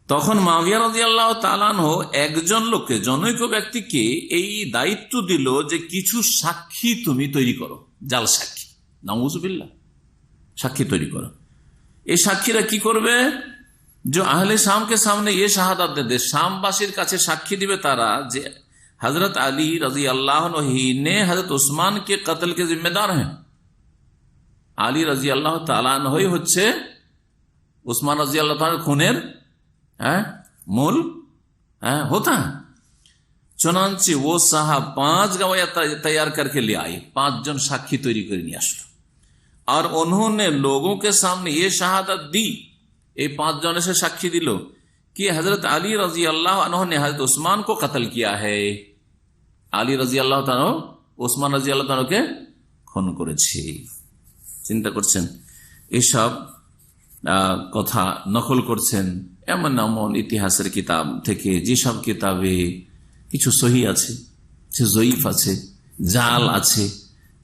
তখন মুআবিয়া রাদিয়াল্লাহু তাআলা আনহু একজন লোককে, জনৈক ব্যক্তিকে এই দায়িত্ব দিল যে কিছু সাক্ষী তুমি তৈরি করো, জাল সাক্ষী, নাউযুবিল্লাহ, সাক্ষী তৈরি করো। এই সাক্ষীরা কি করবে? जो अहले शाम के सामने ये शहादत दे दे, शामबासीर काछे साक्षी दिबे तारा जे हजरत अली रजी अल्लाह ने हजरत उस्मान के कत्ल के जिम्मेदार हैं। आली रजी अल्लाह ताला अन्हु होच्छे उस्मान रजी अल्लाह ताआला खूनेर मूल होता है। चुनांचे वो साहब 5 गवाह तैयार करके ले आए, 5 जन साक्षी तैरी कर निये आसलो और उन्होंने लोगों के सामने ये शहादत दी, ये 5 जन से साक्षी दिल कि हजरत अली रजी अल्लाह अन्हु ने हजरत उस्मान को कत्ल किया है, আলী রাদিয়াল্লাহু তাআলা ওসমান রাদিয়াল্লাহু তাআলাকে খুন করেছে। চিন্তা করছেন, এসব কথা নকল করছেন এমন এমন ইতিহাসের কিতাব থেকে, যেসব কিতাবে কিছু সহি আছে, কিছু জয়ীফ আছে, জাল আছে,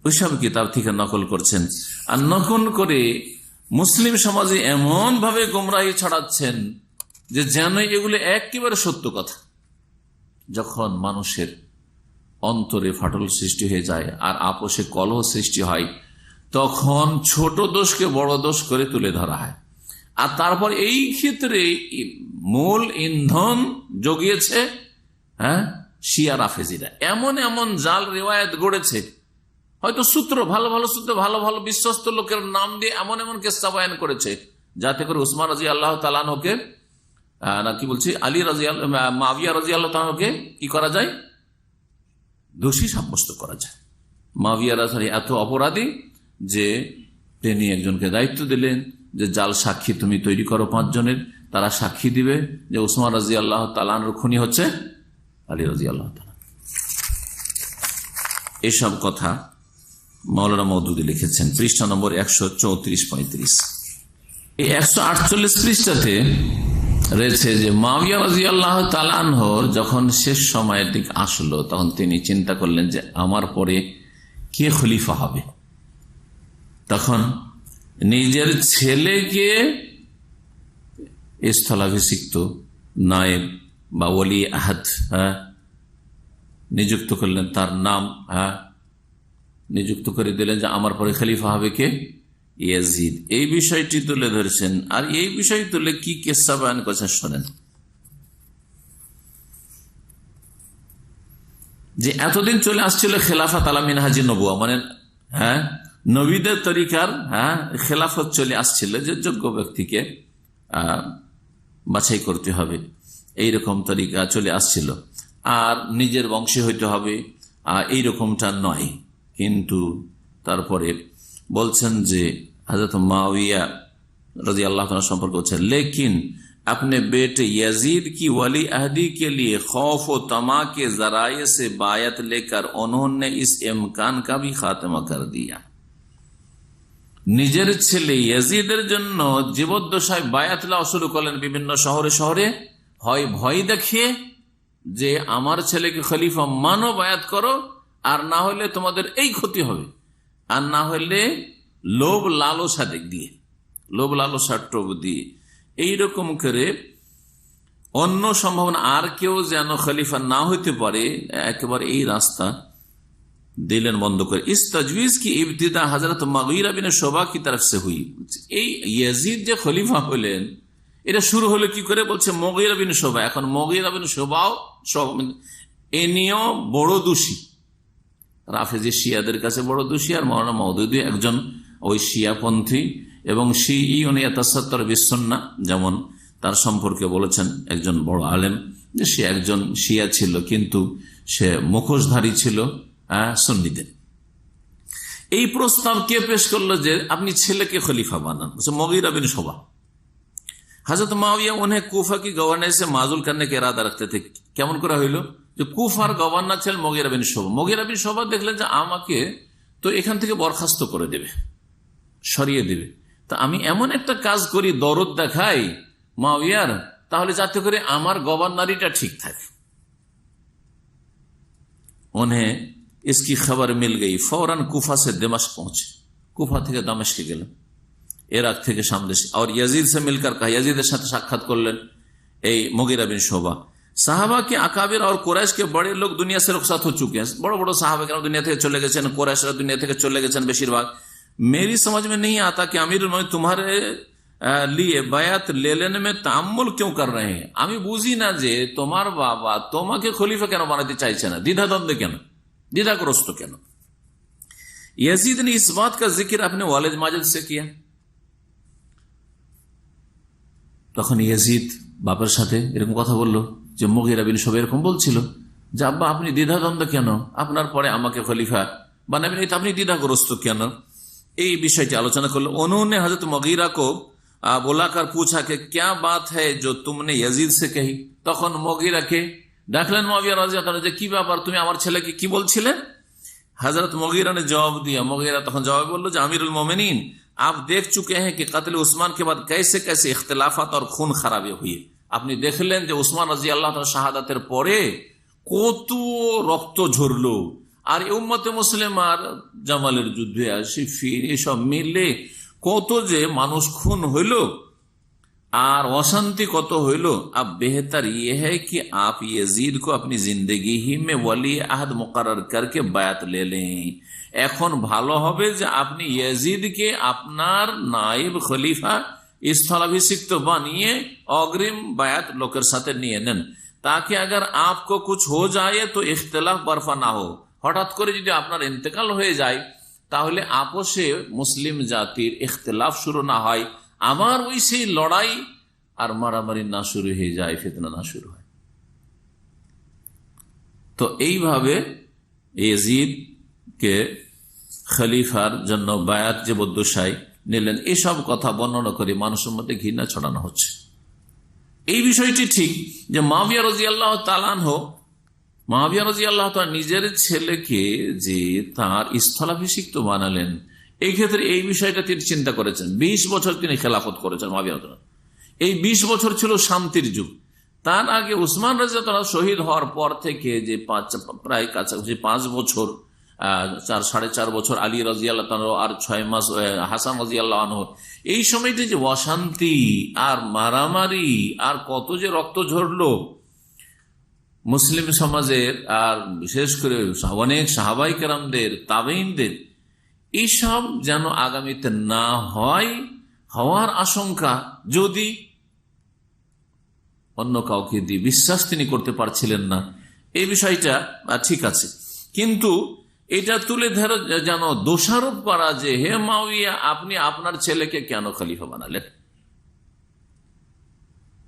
ওইসব কিতাব থেকে নকল করছেন। আর নকল করে মুসলিম সমাজে এমন ভাবে গোমরাহি ছড়াচ্ছেন যে যেন এগুলো একেবারে সত্য কথা। যখন মানুষের অন্তরে ফাটল সৃষ্টি হয়ে যায় আর আপোষে কলহ সৃষ্টি হয়, তখন ছোট দোষকে বড় দোষ করে তুলে ধরা হয়। আর তারপর এই ক্ষেত্রে মূল ইন্ধন জগিয়েছে শিয়া রাফেজিরা। এমন এমন জাল রিওয়ায়াত গড়েছে, হয়তো সূত্র, ভালো ভালো সূত্র, ভালো ভালো বিশ্বস্ত লোকের নাম দিয়ে এমন এমন কেসা বয়ান করেছে যাতে করে উসমান রাদিয়াল্লাহু তাআলা আনহুকে না কি বলছি আলী মুআবিয়া রাদিয়াল্লাহু তাআলা আনহুকে কি করা যায়, দোষী সাব্যস্ত করা যায়। মুআবিয়া রাদিয়াল্লাহু এত অপরাধী যে তিনি একজনকে দায়িত্ব দিলেন যে জাল সাক্ষী তুমি তৈরি করো 5 জনের, তারা সাক্ষী দিবে যে উসমান রাদিয়াল্লাহু তাআলা আনহুর খুনি হচ্ছে আলী রাদিয়াল্লাহু তাআলা। এসব কথা মাওলানা মওদুদী লিখেছেন পৃষ্ঠা নম্বর 134-35। এই 148 পৃষ্ঠাতে রয়েছে যে মুআবিয়া রাদিয়াল্লাহু তাআলা আনহুর যখন শেষ সময়ের দিক আসলো, তখন তিনি চিন্তা করলেন যে আমার পরে কে খলিফা হবে। তখন নিজের ছেলেকে স্থলাভিষিক্ত নায়েব বা ওলি আহাদ নিযুক্ত করলেন, তার নাম নিযুক্ত করে দিলেন যে আমার পরে খলিফা হবে কে, ইয়াজিদ। এই বিষয়টি তুলে ধরেছেন। আর এই বিষয় তুলে কি কিসসা বয়ান করেছেন শোনেন। যে এতদিন চলে আসছিল খেলাফত আলা মিনহাজি নবুয়া, মানে নবীদের তরিকার খেলাফত চলে আসছিল, যে যোগ্য ব্যক্তিকে বাছাই করতে হবে, এইরকম তরিকা চলে আসছিল। আর নিজের বংশে হইতে হবে এইরকমটা নয়। কিন্তু তারপরে বলছেন যে হযরত মুআবিয়া রাদিয়াল্লাহু তাআলা সম্পর্কে হচ্ছে, लेकिन अपने बेटे यजीद की वली अहदी के लिए खौफ व तमा के जराये से बायत लेकर उन्होंने इस इम्कान का भी खात्मा कर दिया। নিজের ছেলে ইয়াজিদের জন্য জীবদ্দশায় বায়াত লওয়া শুরু করলেন বিভিন্ন শহরে শহরে, হয় ভয় দেখিয়ে যে আমার ছেলেকে খলিফা মানো, বায়াত করো, আর না হলে তোমাদের এই ক্ষতি হবে, আর না হলে লোভ লালসা দিক দিয়ে, লোভ লালসা টোপ দিয়ে, এইরকম করে অন্য সম্ভাবনা আর কেউ যেন খলিফা না হইতে পারে, একেবারে এই রাস্তা দিলেন বন্ধ করে। ইস তজবিজ কি ইবতিদা হযরত মুগীরা বিন শুবা কি তরফ সে হুই। এই ইয়াজিদ যে খলিফা হলেন এটা শুরু হলো কি করে, বলছে মুগীরা বিন শুবা। এখন মুগীরা বিন শুবাও এনিও বড় দোষী, রাফেজি শিয়াদের কাছে বড় দোষী, আর মাওলানা মওদুদী একজন ওই শিয়াপন্থী এবং শিঈউন ইয়াতাসাত্তার বিসুন্নাহ, যেমন তার সম্পর্কে বলেছেন একজন বড় আলেম যে সে একজন শিয়া ছিল কিন্তু সে মুখোশধারী ছিল সুন্নিদের। এই প্রস্তাব কে পেশ করলো যে আপনি ছেলেকে খলিফা বানান, মুগীরা বিন শুবা। हजरत मुआविया उन्हें कूफा की गवर्नर से माजूल करने का इरादा रखते थे। কেমন করে হইল যে কুফার গভর্নর ছিলেন মুগীরা বিন শুবা। মুগীরা বিন শুবা দেখলেন যে আমাকে তো এখান থেকে বরখাস্ত করে দেবে, সরিয়ে দেবে, তা আমি এমন একটা কাজ করি, দরদ দেখাই মুআবিয়ার, তাহলে যাতে করে আমার গভর্নরিটা ঠিক থাকে। उन्हें इसकी खबर मिल गई, फौरन कुफा से दिमाश्क पहुंचे। कुफा থেকে দামেস্কে গেলেন, ইরাক থেকে সামদেশ, और यजीद से मिलकर कहा, यजीদের সাথে সাক্ষাৎ করলেন এই মুগীরা বিন শুবা। সাহাবা के अकाबिर और कुरैश के बड़े लोग दुनिया से रुखसत हो चुके हैं। बड़े बड़े साहबा কেরাম দুনিয়া থেকে চলে গেছেন, কুরাইশরা দুনিয়া থেকে চলে গেছেন বেশিরভাগ। मेरी समझ में नहीं आता कि अमीरुल मोमिनीन तुम्हारे लिए बायात ले लेने में तामुल क्यों कर रहे हैं। আমি বুঝি না যে তোমার বাবা তোমাকে খলিফা কেন বানাতে চাইছে না, দ্বিধাদ্বন্দ্বে কেন, দ্বিধাগ্রস্ত কেন। यजीद ने इस बात का जिक्र अपने वालिद माजिद से किया। তখন ইয়াজিদ বাবার সাথে এরকম কথা বলল যে মুগীরা বিন শুবা এরকম বলছিল যে আব্বা আপনি দ্বিধাদ্বন্দ্ব কেন, আপনার পরে আমাকে খলিফা বানাবেন, এটা আপনি দ্বিধাগ্রস্ত কেন, এই বিষয়টি আলোচনা করলো। उन्होंने हजरत मुगीरा को बुलाकर पूछा कि क्या बात है जो तुमने यजीद से कही। তখন মুগীরাকে ডাকলেন মুআবিয়া রাদিয়াল্লাহু তাআলা যে কি ব্যাপার, তুমি আমার ছেলেকে কি বলছিলে। हजरत मुगीरा ने जवाब दिया, मुगीरा তখন জবাব বলল যে আমিরুল मोमिनीन आप देख चुके हैं कि कत्ल उस्मान के बाद कैसे कैसे इख्तिलाफात और खून खराबी हुई। আপনি দেখলেন যে উসমান রাদিয়াল্লাহু তাআলা শাহাদাতের পরে কত রক্ত ঝরলো, আর উম্মতে মুসলিমার জামালের যুদ্ধে সিফিন এসব মিলে কত যে মানুষ খুন হইল আর অশান্তি কত হইল। अब बेहतर यह है कि आप यजीद को अपनी जिंदगी ही में वली अहद मुकर्रर करके बायात ले लें। এখন ভালো হবে যে আপনি ইয়াজিদকে আপনার নায়েব খলিফা স্থলাভিষিক্ত বানিয়ে অগ্রিম বায়াত লোকের সাথে নিয়ে নেন, তাকে अगर आपको कुछ हो जाए तो इख्तिलाफ बर्फा ना हो। হঠাৎ করে যদি আপনার ইন্তেকাল হয়ে যায় তাহলে আপোষে মুসলিম জাতির ইখতিলাফ শুরু না হয়, আমার ওই সেই লড়াই আর মারামারি না শুরু হয়ে যায়, ফিতনা না শুরু হয়। তো এইভাবে ইয়াজিদকে খলিফার জন্য বায়াত যে বদ্দশাই নিলেন, এসব কথা বর্ণনা করে মানুষের মধ্যে ঘৃণা ছড়ানো হচ্ছে। এই বিষয়টি ঠিক যে মুআবিয়া রাদিয়াল্লাহু তাআলা আনহু, মুআবিয়া রাদিয়াল্লাহু তাআলা নিজের ছেলেকে যে তার স্থলাভিষিক্ত বানালেন, এই ক্ষেত্রে এই বিষয়টা তিনি চিন্তা করেছেন। 20 বছর তিনি খেলাফত করেছেন মুআবিয়া রাদিয়াল্লাহু তাআলা। এই 20 বছর ছিল শান্তির যুগ। তার আগে উসমান রাদিয়াল্লাহু তাআলা শহীদ হওয়ার পর থেকে যে প্রায় কাছাকাছি 5 বছর, 4.5 বছর আলী রাদিয়াল্লাহু তাআলা আর 6 মাস হাসান রাদিয়াল্লাহু আনহু, এই সময়টি যে অশান্তি আর মারামারি আর কত যে রক্ত ঝরলো মুসলিম সমাজের, আর বিশেষ করে অনেক সাহাবায়ে কেরামদের, তাবেঈনদের, এইসব যেন আগামীতে না হয়, হওয়ার আশঙ্কা যদি অন্য কাউকে দিয়ে বিশ্বাস তিনি করতে পারছিলেন না, এই বিষয়টা ঠিক আছে। কিন্তু এটা তুলে ধরে যেন দোষারোপ করা যে হে মুআবিয়া আপনি আপনার ছেলেকে কেন খলিফা বানালেন।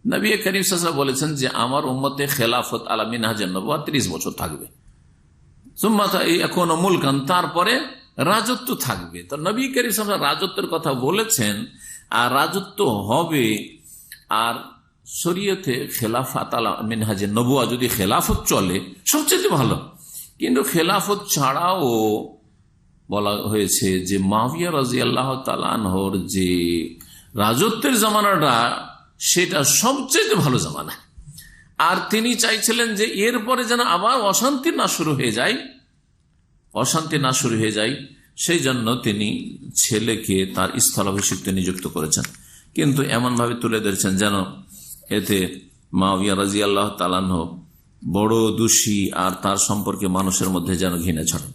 নবী করিম সাল্লাল্লাহু আলাইহি ওয়াসাল্লাম বলেছেন যে আমার উম্মতে খেলাফত আলা মিনহাজুন নবুওয়াত 30 বছর থাকবে, সুম্মা ইয়াকুনু মুলকান, তারপরে রাজত্ব থাকবে। তো নবী করিম সাল্লাল্লাহু আলাইহি ওয়াসাল্লাম রাজত্বের কথা বলেছেন, আর রাজত্ব হবে, আর শরীয়তে খেলাফত আলা মিনহাজুন নবুওয়াত যদি খেলাফত চলে সবচেয়ে ভালো। কিন্তু খেলাফত ছাড়াও বলা হয়েছে যে মুআবিয়া রাদিয়াল্লাহু তাআলা আনহুর যে রাজত্বের জামানাটা সেটা সবচেয়ে ভালো জামানা, আর তিনি চাইছিলেন যে এরপরে যেন আবার অশান্তি না শুরু হয়ে যায়, সেই জন্য তিনি ছেলেকে তার স্থলাভিষিক্ত নিযুক্ত করেছেন। কিন্তু এমন ভাবে তুলে ধরেছেন যেন এতে মুআবিয়া রাদিয়াল্লাহু তাআলা আনহু বড় দোষী, আর তার সম্পর্কে মানুষের মধ্যে যেন ঘৃণা ছড়ায়।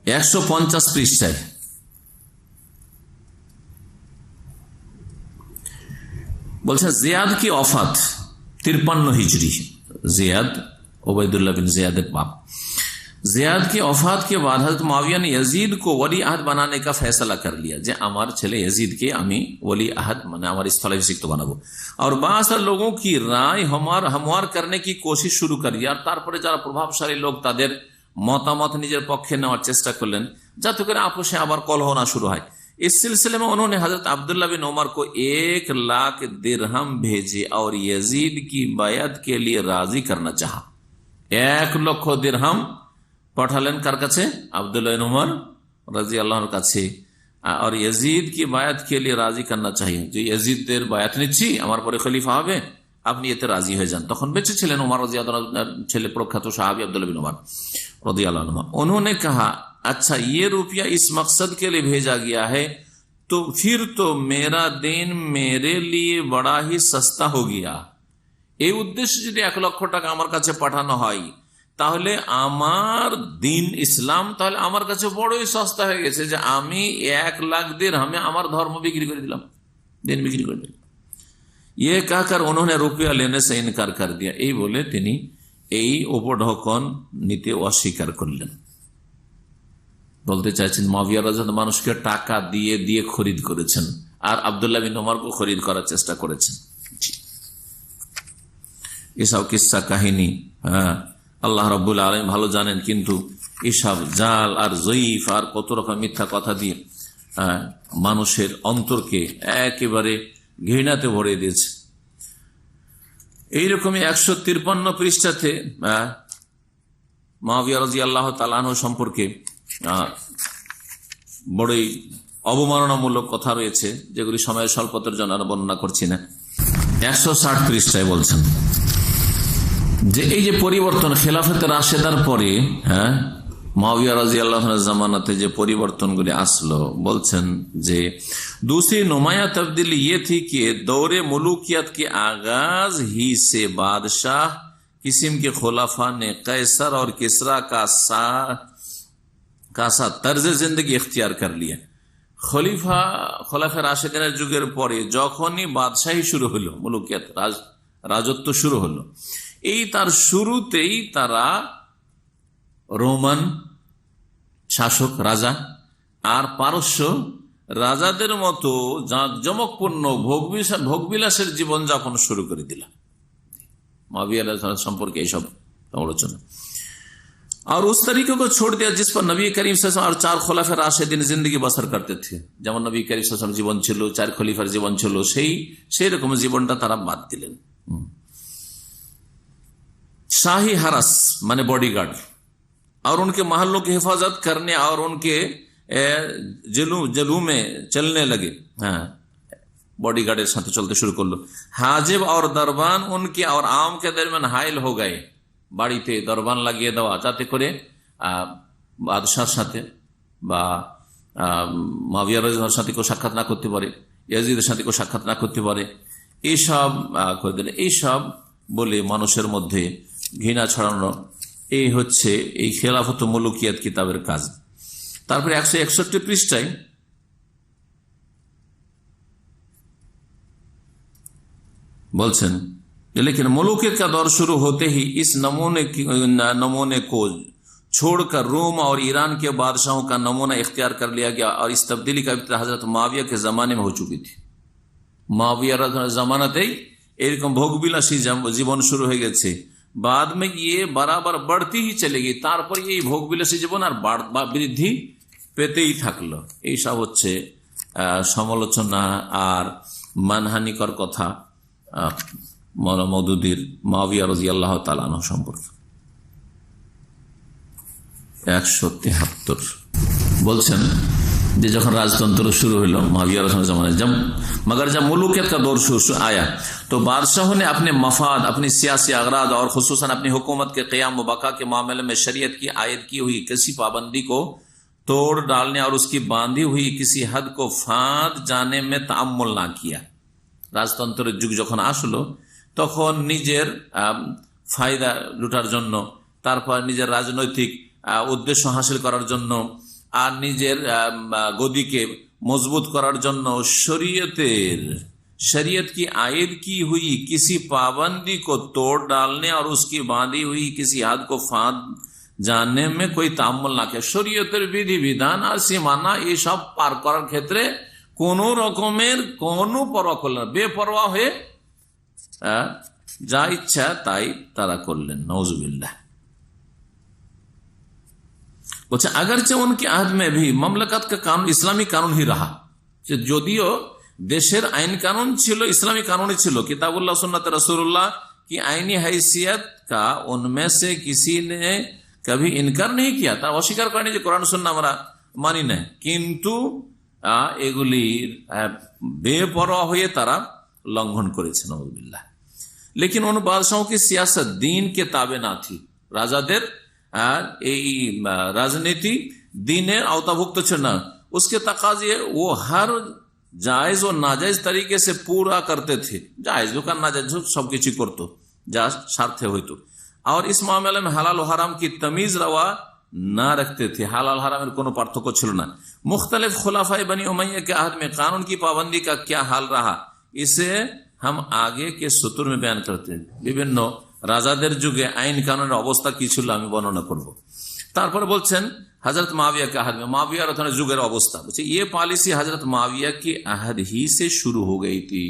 150 পৃষ্ঠায় বলছেন জিয়াদ কি অফাত 53 হিজরি। जियाद उबैदुल्लाह बिन जियाद बाप जियाद की वफात के बाद हजरत मुआविया ने यजीद को वली अहद बनाने का फैसला कर लिया जे আমার ছেলে यजीद के আমি वली अहद মানে আমার স্থলাভিষিক্ত বানাবো। और बास लोगों की राय हमवार करने की कोशिश शुरू करी और তারপরে যারা প্রভাবশালী লোক তাদের মতামত নিজের পক্ষে নেওয়ার চেষ্টা করলেন যাতে করে আপোষে আবার কলহ না शुरू হয়। इस सिलसिले में उन्होंने हजरत अब्दुल्ला बिन उमर को 1 लाख दिरहम भेजे और यजीद की बैयत के लिए राजी करना चाहा। 1 লক্ষ दिरहम পাঠালেন কার কাছে? আব্দুল্লাহ বিন উমর রাদিয়াল্লাহু আনহুর কাছে। और यजीद की बैयत के लिए राजी करना चाहिए, যে यजीদের बैयत নিচ্ছি আমার পরে খলিফা হবে, আপনি এতে রাজি হয়ে যান। তখন বেঁচে ছিলেন উমর রাদিয়াল্লাহু আনহুর ছেলে প্রখ্যাত সাহাবী আব্দুল্লাহ বিন উমর রাদিয়াল্লাহু আনহু। उन्होंने कहा अच्छा ये रुपया इस मकसद के लिए भेजा गया है तो फिर तो मेरा दिन मेरे लिए बड़ा ही सस्ता हो गया। এই উদ্দেশ্যে যদি 1 লক্ষ টাকা আমার কাছে পাঠানো হয় তাহলে আমার দিন ইসলাম তাহলে আমার কাছে বড়ই সস্তা হয়ে গেছে যে আমি 1 লাখ দিরহামে আমার ধর্ম বিক্রি করে দিলাম, দিন বিক্রি করে দিলাম। ये कहकर उन्होंने रुपया लेने से इनकार कर दिया। এই বলে তিনি এই উপঢৌকন নিতে অস্বীকার করলেন। বলতে চাইছেন মুআবিয়া রাদিয়াল্লাহু আনহু মানুষকে টাকা দিয়ে দিয়ে খরিদ করেছেন আর আব্দুল্লাহ বিন উমরকে খরিদ করার চেষ্টা করেছেন। এসব কিসসা কাহিনী আল্লাহ রাব্বুল আলামিন ভালো জানেন, কিন্তু এসব জাল আর জয়ীফ আর কত রকম মিথ্যা কথা দিয়ে মানুষের অন্তরকে একেবারে ঘৃণাতে ভরে দিয়েছে। এইরকমই 153 পৃষ্ঠাতে মুআবিয়া রাদিয়াল্লাহু তাআলা আনহু সম্পর্কে বড়ই অবমাননামূলক কথা রয়েছে যেগুলি সময়ের স্বল্পতার জন্য আর বর্ণনা করছি না। 160 পৃষ্ঠায় বলছেন যে এই যে পরিবর্তন খেলাফতে রাশেদার পরে মুআবিয়া রাদিয়াল্লাহু আনহুর জামানাতে যে পরিবর্তনগুলি আসলো, বলছেন যে दूसरी नुमाया तब्दीली ये थी कि दौरे मुलूकियत के आगाज ही से बादशाह किस्म के खुलाफा ने कैसर और किसरा का तर्ज जिंदगी इख्तियार कर लिया। খলিফা রাশেদিনের যুগের পরে যখনই বাদশাহী শুরু হলো, মুলুকিয়াত রাজত্ব শুরু হলো, এই তার শুরুতেই তারা রোমান শাসক রাজা আর পারস্য রাজাদের মতো জাঁকজমকপূর্ণ ভোগবিলাসের জীবনযাপন শুরু করে দিল। মুআবিয়া সম্পর্কে এইসব আলোচনা। और उस तरीके को छोड़ दिया जिस पर नबी करीम सल्लल्लाहु अलैहि वसल्लम और 4 खुलाफा राशिदीन जिंदगी बसर करते थे। যেমন নবী করিম সাল্লাল্লাহু আলাইহি ওয়াসাল্লাম জীবন ছিল, 4 খলিফার জীবন ছিল, সেই রকম জীবনটা তারা বাদ দিলেন। शाही हरस माने बॉडीगार्ड और उनके महलों की हिफाजत करने और उनके जलू में चलने लगे। बॉडीगार्डेर साथ चलते शुरू कर लो। हाजिब और दरबान उनके और आम के दरमियान हाइल हो गए। বাড়িতে দরবান লাগিয়ে দেওয়া যাতে করে বাদশার সাথে বা মুআবিয়া রাদিয়াল্লাহু আনহুর সাথে কেউ সাক্ষাৎ না করতে পারে, ইয়াজিদের সাথে কেউ সাক্ষাৎ না করতে পারে, এইসব করে দিলেন। এইসব বলে মানুষের মধ্যে ঘৃণা ছড়ানো, এই হচ্ছে এই খেলাফত মুলুকিয়াত কিতাবের কাজ। তারপরে 161 পৃষ্ঠায় বলছেন लेकिन मुलूकियत का दौर शुरू होते ही इस नमूने को छोड़कर रोम और ईरान के बादशाहों का नमूना इख्तियार कर लिया गया और इस तब्दीली का इब्तिदा हजरत मुआविया के जमाने में हो चुकी थी। मुआविया जमानातेই এরকম ভোগবিলাসী জীবন শুরু হয়ে গেছে। बाद में ये बराबर बढ़ती ही चलेगी, তারপরে এই ভোগবিলাসী জীবন আর বৃদ্ধি পেতেই থাকলো। এইসব হচ্ছে সমালোচনা আর মানহানিকর কথা মওদুদির মুআবিয়া রাদিয়াল্লাহু তাআলা আনহু সম্পর্কে। 173 বলছেন যে যখন রাজতন্ত্র শুরু হলো মুআবিয়া রাদিয়াল্লাহু জামানায়, मगर जब मुलूकियत का दौर शुरू आया तो बादशाहों ने अपने मफाद, अपनी सियासी अगराद और खुसूसन अपनी हुकूमत के क़याम व बका के मामले में शरीयत की आयत की हुई किसी पाबंदी को तोड़ डालने और उसकी बांधी हुई किसी हद को फाँद जाने में ताअम्मुल ना किया। রাজতন্ত্রের যুগ যখন আসলো তখন নিজের ফায়দা লুটার জন্য, তারপর নিজের রাজনৈতিক উদ্দেশ্য হাসিল করার জন্য আর নিজের গদিকে मजबूत करार जन्नो शरीयत की आयद की हुई किसी पाबंदी को तोड़ डालने और उसकी बांधी हुई किसी हद को फांद जानने में कोई तामुल ना किया। शरीयतेर विधि विधान और सीमाना ये सब पार करार क्षेत्रे कोनो रकमेर कोनो परवा करलेन ना, बेपरवा हुए जा इच्छा ताई तारा करलेन। नौजुबिल्लाह। बोलते अगरचे उनके अहद में भी ममलकत का कानून इस्लामी कानून ही रहा, যদিও देशेर आईन कानून छिलो इस्लामी कानून छिलो, किताबुल्लाह सुन्नत रसूलुल्लाह की आईनी हैसियत का उनमें से किसी ने कभी इनकार नहीं किया, ता अस्वीकार करेনি যে কোরআন সুন্নাহ আমরা মানি না, কিন্তু এগুলি বেপরোয়া হয়ে তারা লঙ্ঘন করেছে। নাউযুবিল্লাহ। लेकिन उन बादशाहों की सियासत दीन के ताबे ना थी। রাজাদের राजनीति दीनेर आवताभुक्त ছিল না। उसके तकाजे वो हर जायज और नाजायज तरीके से पूरा करते थे। जायज होकर नाजायज सब किसी करतो जा स्वार्थे হইতো। और इस मामले में हलाल और हराम की तमीज रवा ना रखते थे। हलाल हराम कोनो पार्थक्य ছিল না। मुख्तलिफ खुलाफाए बनी उमैया के अहद में कानून की पाबंदी का क्या हाल रहा, इसे हम आगे के सतुर में बयान करते हैं। বিভিন্ন রাজাদের যুগে আইন কানুনের অবস্থা কি ছিল আমি বর্ণনা করব। তারপর বলছেন हजरत माविया के अहद में, माविया और जुगेर अवस्था बोलছে ये पॉलिसी हजरत माविया की अहद ही से शुरू हो गई थी।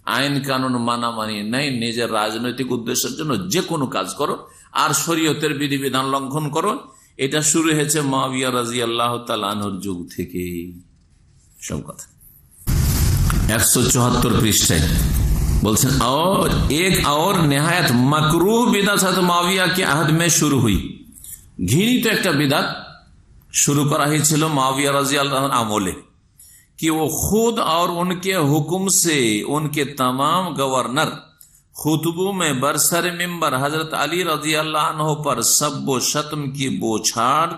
আইন কানুন মানা মানি নাই, নিজের রাজনৈতিক উদ্দেশ্যের জন্য যে কোনো কাজ করো আর শরীয়তের বিধিবিধান লঙ্ঘন করো, এটা শুরু হয়েছে মাবিয়া রাদিয়াল্লাহু তাআলা আনহুর যুগ থেকে। সব কথা 174 পৃষ্ঠায় बोलते और एक और निहायत मकरूह बिदअत हज़रत माविया के अहद में शुरू हुई। घृणित एक बिदअत शुरू करा ही छिलो माविया रज़ियल्लाहु अन्हु আমলে कि वो खुद और उनके हुक्म से उनके तमाम गवर्नर खुतबों में बरसर मिंबर हजरत अली रज़ियल्लाहु अन्हु पर सब व शत्म की बोछाड़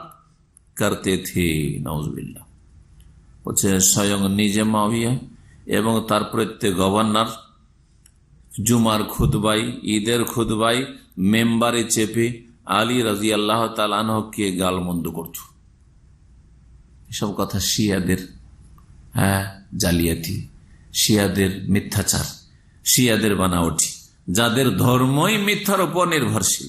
करते थे। नाउजुबिल्लाह। बोलছে स्वयं নিজে মাविया এবং তার প্রত্যেক গভর্নর जुमार खुतबाई ईदर खुतबाई मेम्बारे चेपे आली রাদিয়াল্লাহু তাআলা আনহু के गालमन्द करत। सब कथा शियादेर জালিয়াতি, শিয়াদের মিথ্যাচার, শিয়াদের বানাওটি, যাদের ধর্মই মিথ্যার উপর নির্ভরশীল।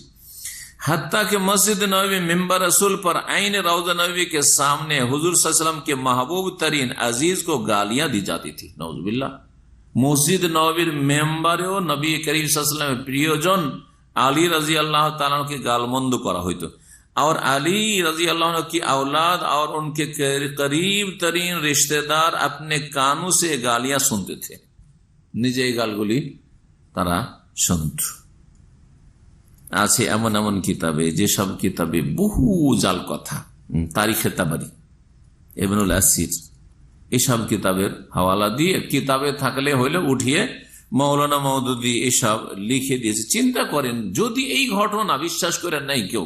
हत्ता के मस्जिद नबवी मिंबर रसूल पर आईन रौज़ा नबवी के सामने हुजूर सल्लल्लाहु अलैहि वसल्लम के महबूब तरीन अजीज को गालियां दी जाती थी। नौजुबिल्लाह। मस्जिद नबवीर मेम्बारेও नबी करीम सल्लल्लाहु अलैहि वसल्लम प्रियजन आली রাদিয়াল্লাহু তাআলা के गालमन्द करा হইতো। और अली রাদিয়াল্লাহু अन्हु की औलाद और उनके करीब तरीन रिश्तेदार अपने कानों से गालियां सुनते थे। निजे गालगुली तारा শুনত। আছে এমন এমন কিতাবে, যেসব কিতাবে বহু জাল কথা, তারিখে তাবারি, ইবনুল আসির, এসব কিতাবের হাওয়ালা দিয়ে কিতাবে থাকলে হইলে উঠিয়ে মৌলানা মওদুদি এসব লিখে দিয়েছে। চিন্তা করেন যদি এই ঘটনা বিশ্বাস করেন নাই কেউ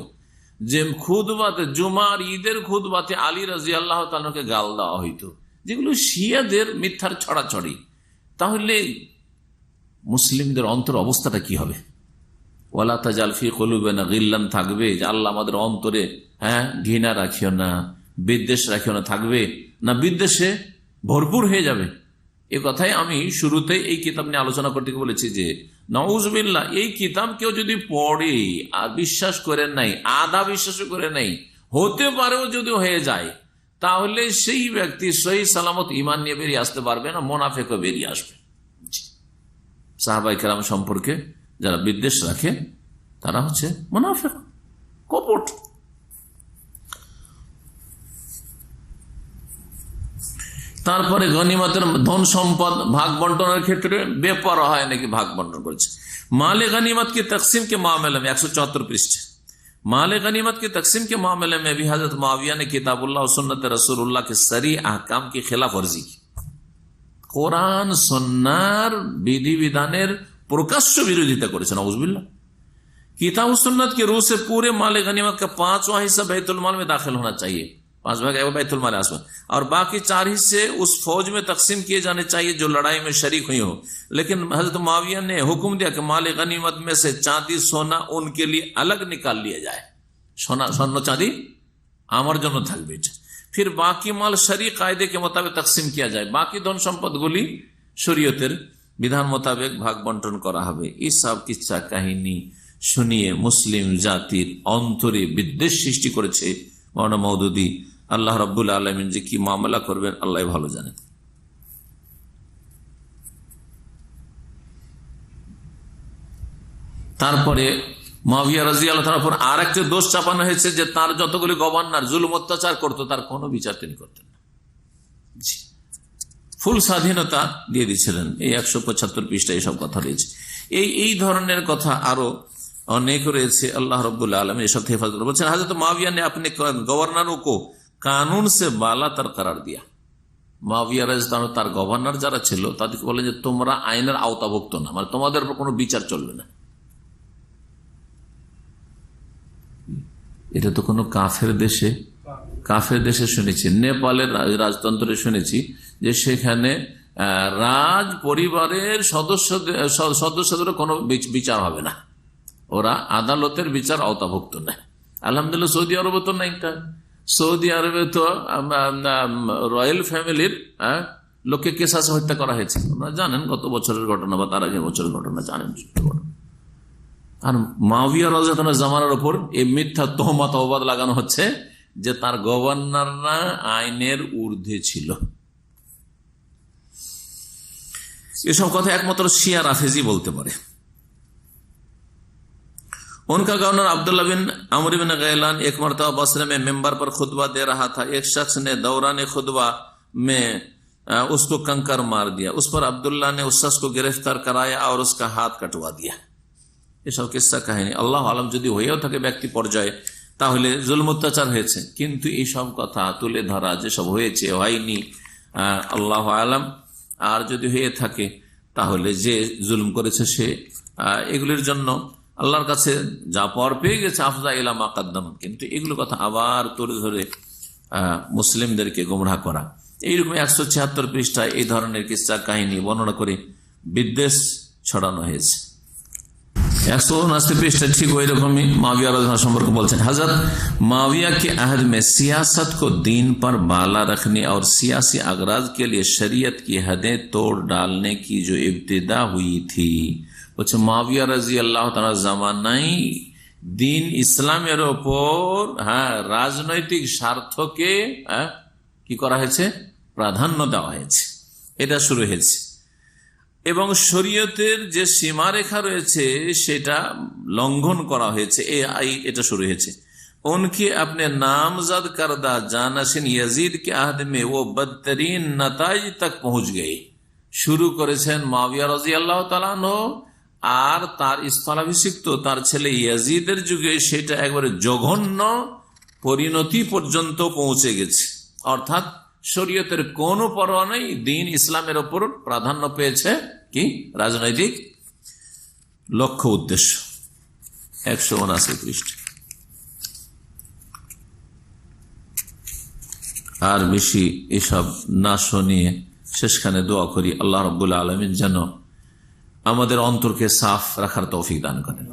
যে খুতবাতে জুমার ঈদের খুতবাতে আলী রাদিয়াল্লাহু তাআলাকে গাল দেওয়া হইতো, যেগুলো শিয়াদের মিথ্যার ছড়াছড়ি, তাহলে মুসলিমদের অন্তর অবস্থাটা কি হবে? ওয়ালা তাজাল ফি কুলুবিনা গিল্লান থাকবে যে আল্লাহ আমাদের অন্তরে ঘৃণা রাখিও না, বিদ্বেষ রাখিও না, থাকবে না বিদ্বেষে ভরপুর হয়ে যাবে। এ কথাই আমি শুরুতে এই কিতাব নিয়ে আলোচনা করতে বলেছি যে নাউজুবিল্লাহ, এই কিতাব কেউ যদি পড়ে আর বিশ্বাস করে নাই, আধা বিশ্বাস করে নাই, হতে পারেও যদি হয়ে যায়, তাহলে সেই ব্যক্তি সহি সালামত ঈমান নিয়ে বেরিয়ে আসতে পারবে না, মুনাফিকও বেরিয়ে আসবে। সাহাবায়ে কেরাম সম্পর্কে যারা বিদ্বেষ রাখে তারা হচ্ছে মুনাফিক, কপট। তারপরে গনিমতের ধন সম্পদ ভাগ বন্টনের ক্ষেত্রে বেপরোয়া হয় নাকি ভাগ বন্টন করেছে। माल गनीमत की तकसीम के मामले में 174 पृष्ठ, माल गनीमत की तकसीम के मामले में भी हजरत मुआविया ने किताबुल्लाह और सुन्नत रसूलुल्लाह के सरी अहकाम की खिलाफ वर्जी की। কোরআন সুন্নাহর विधि विधानेर प्रकाश्य विरोधिता करेছেন। नाउजुबिल्लाह। किताब सुन्नत के रूह से पूरे माल गनीमत का 5वां हिस्सा बैतुल माल में दाखिल होना चाहिए, 5 भाग बैतुल माल आसमान, और बाकी 4 हिस्से उस फौज में तकसीम किए जाने चाहिए जो लड़ाई में शरीक हुई हो। लेकिन हजरत मुआविया ने हुक्म दिया कि माल गनीमत में से चांदी सोना उनके लिए अलग निकाल लिया जाए। सोना स्वर्ण चांदी আমার জন্য থাকবে। फिर बाकी माल शरी कायदे के मुताबिक तकसीम किया जाए, बाकी धन সম্পদগুলি শরীয়তের বিধান মোতাবেক ভাগ বন্টন করা হবে। এই সব কিচ্ছা কাহিনী শুনিয়ে মুসলিম জাতির অন্তরে বিদ্বেষ সৃষ্টি করেছে মাওলানা মওদুদী। আল্লাহ রাব্বুল আলামিন যে কি মামলা করবেন আল্লাহ ভালো জানেন। তারপরে মুআবিয়া রাদিয়াল্লাহু তাআলার উপর আর একটা দোষ চাপানো হয়েছে যে তার যতগুলি গভর্নর জুলুম অত্যাচার করতো তার কোনো বিচার তিনি করতেন না। ফুল স্বাধীনতা দিয়ে দিয়েছিলেন। এই 175 পৃষ্ঠা এইসব কথা রয়েছে। এই ধরনের কথা আরো অনেক রয়েছে। আল্লাহ রাব্বুল আলামিন এসব থেকে হেফাজত বলছেন, হযরত মুআবিয়া ने अपने गवर्नरों को कानून से बालातर करार दिया। মুআবিয়া রাদিয়াল্লাহু তার গভর্নর যারা ছিল তাদেরকে বলেন যে তোমরা আইনের আওতাভুক্ত না, মানে তোমাদের উপর কোনো বিচার চলবে না। এটা তো কোনো কাফের দেশে শুনেছি, নেপালের রাজতন্ত্রে শুনেছি যে সেখানে রাজ পরিবারের সদস্যদের কোনো বিচার হবে না, ওরা আদালতের বিচার আওতাভুক্ত না। আলহামদুলিল্লাহ সৌদি আরবে তো নাই। সৌদি আরবে তো রয়্যাল ফ্যামিলির লোককে কেসাসে হত্যা করা হয়েছে, আপনারা জানেন গত বছরের ঘটনা বা তার আগের বছরের ঘটনা জানেন। আর মুআবিয়া রাদিয়াল্লাহু জামানার উপর এই মিথ্যা তোহমত অপবাদ লাগানো হচ্ছে যে তার গভর্নররা আইনের ঊর্ধ্বে ছিল। এসব কথা একমাত্র শিয়া রাফেজি বলতে পারে। उनका गवर्नर अब्दुल्ला बिन अमर बिन गैलान एक मरतबा बसरे में मेंबर पर खुतबा दे रहा था। एक शख्स ने दौरान खुतबा में उसको कंकर मार दिया। उस पर अब्दुल्ला ने उस शख्स को गिरफ्तार कराया और उसका हाथ कटवा दिया। এসব কিস্সা কাহিনী আল্লাহ আলম যদি হয়েও থাকে ব্যক্তি পর্যায়ে তাহলে জুলম অত্যাচার হয়েছে, কিন্তু এইসব কথা তুলে ধরা যেসব হয়েছে হয়নি আল্লাহ আলম, আর যদি হয়ে থাকে তাহলে যে জুলুম করেছে সে এগুলির জন্য আল্লাহর কাছে যা পর পেয়ে গেছে আফজা ইলা মা কাদ্দাম, কিন্তু এগুলো কথা আবার তুলে ধরে মুসলিমদেরকে গোমরাহ করা। এইরকম 176 পৃষ্ঠায় এই ধরনের কিস্সা কাহিনী বর্ণনা করে বিদ্বেষ ছড়ানো হয়েছে। 179 पृष्ठ ठीक वही रकम मुआविया रज़ियल्लाहु सम्पर्क बोलते हैं, हजरत मुआविया के अहद में सियासत को दीन पर बाला रखने और सियासी अगराज के लिए शरीयत की हदें तोड़ डालने की जो इब्तिदा हुई थी, বলছে মুআবিয়া রাদিয়াল্লাহু তাআলা জামানায় দিন ইসলামের উপর রাজনৈতিক স্বার্থকে কি করা হয়েছে, প্রাধান্য দেওয়া হয়েছে, এটা শুরু হয়েছে। এবং শরীয়তের যে সীমারেখা রয়েছে সেটা লঙ্ঘন করা হয়েছে, এটা শুরু হয়েছে। उनके अपने नामजद करदा जानशीन यजीद के आहद में वो बदतरीन नताइज तक पहुंच गए। শুরু করেছেন মুআবিয়া রাদিয়াল্লাহু তাআলা আনহু, আর তার স্থলাভিষিক্ত তার ছেলে ইয়াজিদের যুগে সেটা একবারে জঘন্য পরিণতি পর্যন্ত পৌঁছে গেছে। অর্থাৎ শরীয়তের কোন পরোয়া নেই, দিন ইসলামের ওপর প্রাধান্য পেয়েছে কি রাজনৈতিক লক্ষ্য উদ্দেশ্য। 179 পৃষ্ঠ। আর বেশি এসব না শুনিয়ে শেষখানে দোয়া করি আল্লাহ রাব্বুল আলামিন যেন আমাদের অন্তরকে সাফ রাখার তৌফিক দান করেন।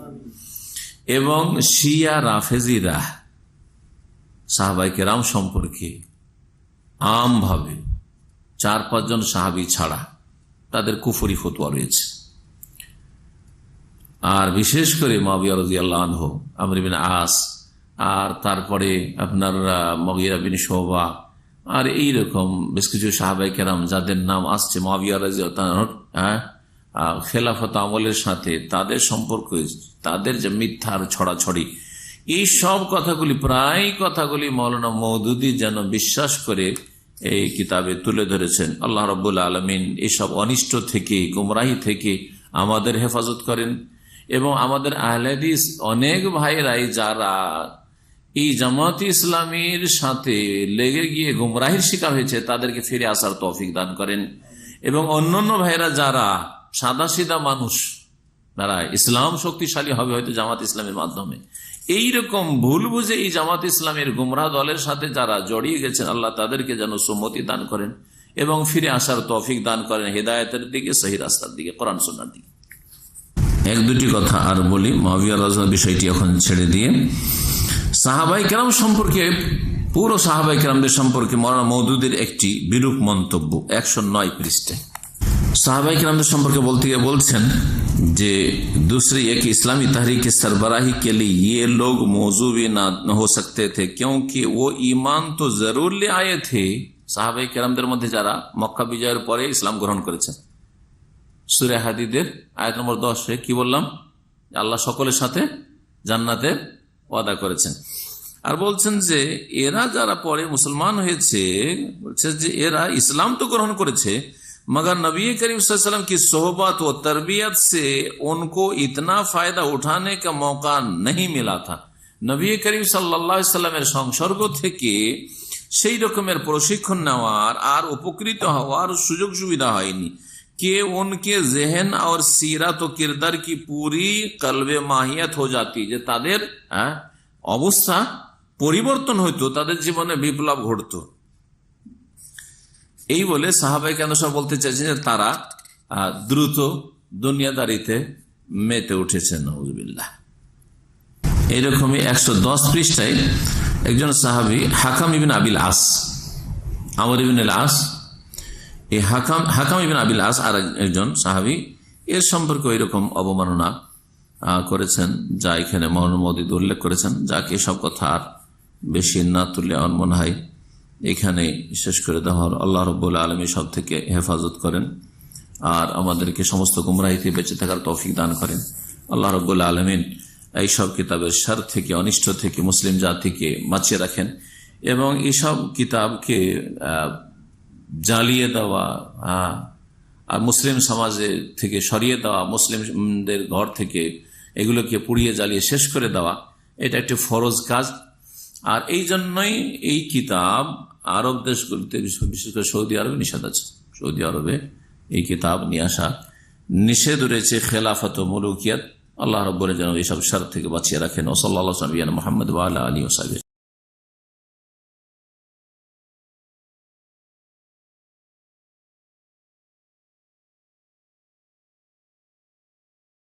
এবং শিয়া রাফেজিরা সাহাবায়ে কেরাম সম্পর্কে আমভাবে 4-5 জন সাহাবী ছাড়া তাদের কুফরি ফতোয়া রয়েছে। আর বিশেষ করে মুআবিয়া রাদিয়াল্লাহু আনহু, আমর ইবনে আস, আর তারপরে আপনার মুগীরা বিন শুবা, আর এইরকম বেশ কিছু সাহাবায়ে কেরাম যাদের নাম আসছে মুআবিয়া রাদিয়াল্লাহু আনহুর খেলাফত আমলের সাথে তাদের সম্পর্ক, তাদের যে মিথ্যার ছড়াছড়ি, এই সব কথাগুলি প্রায় কথাগুলি মাওলানা মওদুদী যেন বিশ্বাস করে এই কিতাবে তুলে ধরেছেন। আল্লাহ রাব্বুল আলামিন এইসব অনিষ্ট থেকে, গুমরাহি থেকে আমাদের হেফাজত করেন। এবং আমাদের আহলে হাদিস অনেক ভাইরাই যারা এই জামাত ইসলামীর সাথে লেগে গিয়ে গুমরাহির শিকার হয়েছে তাদেরকে ফিরে আসার তৌফিক দান করেন। এবং অন্যান্য ভাইরা যারা সাদা সিধা মানুষ, তারা ইসলাম শক্তিশালী হবে হয়তো জামাত ইসলামের মাধ্যমে, এইরকম ভুল বুঝে এই জামাত ইসলামের গুমরাহ দলের সাথে যারা জড়িয়ে গেছেন আল্লাহ তাদেরকে যেন সুন্নতি দান করেন এবং ফিরে আসার তৌফিক দান করেন হেদায়েতের দিকে, সহি রাস্তার দিকে, কোরআন সুন্নাহর দিকে। 1-2টি কথা আর বলি মুআবিয়া রাদিয়াল্লাহু বিষয়টি এখন ছেড়ে দিয়ে। সাহাবায়ে কেরাম সম্পর্কে পুরো সাহাবায়ে কেরামদের সম্পর্কে মাওলানা মওদুদের একটি বিরূপ মন্তব্য 109 পৃষ্ঠা। সাহাবায়ে কেরামদের সম্পর্কে বলতে গিয়ে বলছেন যে दूसरी एक इस्लामी तहरीक की सरबराही के लिए ये लोग मौजू भी ना हो सकते थे क्योंकि वो ईमान तो जरूर ले आए थे। সাহাবায়ে কেরামদের মধ্যে যারা মক্কা বিজয়ের পরে ইসলাম গ্রহণ করেছেন, সূরা হাদীদের আয়াত নম্বর 10-এ কি বললাম, আল্লাহ সকলের সাথে জান্নাতের ওয়াদা করেছেন। আর বলছেন যে এরা যারা পরে মুসলমান হয়েছে, বলছে যে এরা ইসলাম তো গ্রহণ করেছে, मगर नबी करीम सल्लल्लाहु अलैहि वसल्लम की सोहबत व तरबियत से उनको इतना फायदा उठाने का मौका नहीं मिला था। नबी करीम सल्लल्लाहु अलैहि वसल्लमेর সংসর্গ থেকে সেই রকমের প্রশিক্ষণ নেওয়ার আর উপকৃত হওয়ার সুযোগ সুবিধা হয়নি कि उनके जहन और सीरत व किरदार की पूरी कल्बे माहियत हो जाती, যে তাদের অবস্থা পরিবর্তন হইতো, তাদের জীবনে বিপ্লব ঘটতো। এই বলে সাহাবায়ে কেরাম বলতে চাইছেন যে তারা দ্রুত দুনিয়াদারিতে মেতে উঠেছেন। নাউযুবিল্লাহ। এইরকমই 110 পৃষ্ঠায় একজন সাহাবী হাকাম ইবনে আবিল আস, আমর ইবনে আল আস, এই হাকাম ইবনে আবিল আস আর একজন সাহাবী, এর সম্পর্কে এরকম অবমাননা করেছেন যা এখানে মাওলানা মওদুদ উল্লেখ করেছেন, যাকে সব কথা আর বেশি না তুললে আমার মনে হয় এখানে শেষ করে দেওয়া হল। আল্লাহ রাব্বুল আলামিন সব থেকে হেফাজত করেন আর আমাদেরকে সমস্ত গুমরাহিতে বেঁচে থাকার তৌফিক দান করেন। আল্লাহ রাব্বুল আলামিন এইসব কিতাবের শার থেকে, অনিষ্ট থেকে মুসলিম জাতিকে বাঁচিয়ে রাখেন এবং এইসব কিতাবকে জ্বালিয়ে দেওয়া আর মুসলিম সমাজে থেকে সরিয়ে দেওয়া, মুসলিমদের ঘর থেকে এগুলোকে পুড়িয়ে জ্বালিয়ে শেষ করে দেওয়া, এটা একটি ফরজ কাজ। আর এই জন্যই এই কিতাব আরব দেশগুলিতে, বিশেষ করে সৌদি আরবে নিষেধ আছে। সৌদি আরবে এই কিতাব নিয়ে আসা নিষেধ রয়েছে, খেলাফত ও মুলুকিয়াত। আল্লাহ রাব্বুল যেন এইসব শার থেকে বাঁচিয়ে রাখেন। ওয়া সাল্লাল্লাহু আলা মুহাম্মদ ওয়া আলা আলিহি ওয়া সাহবিহি।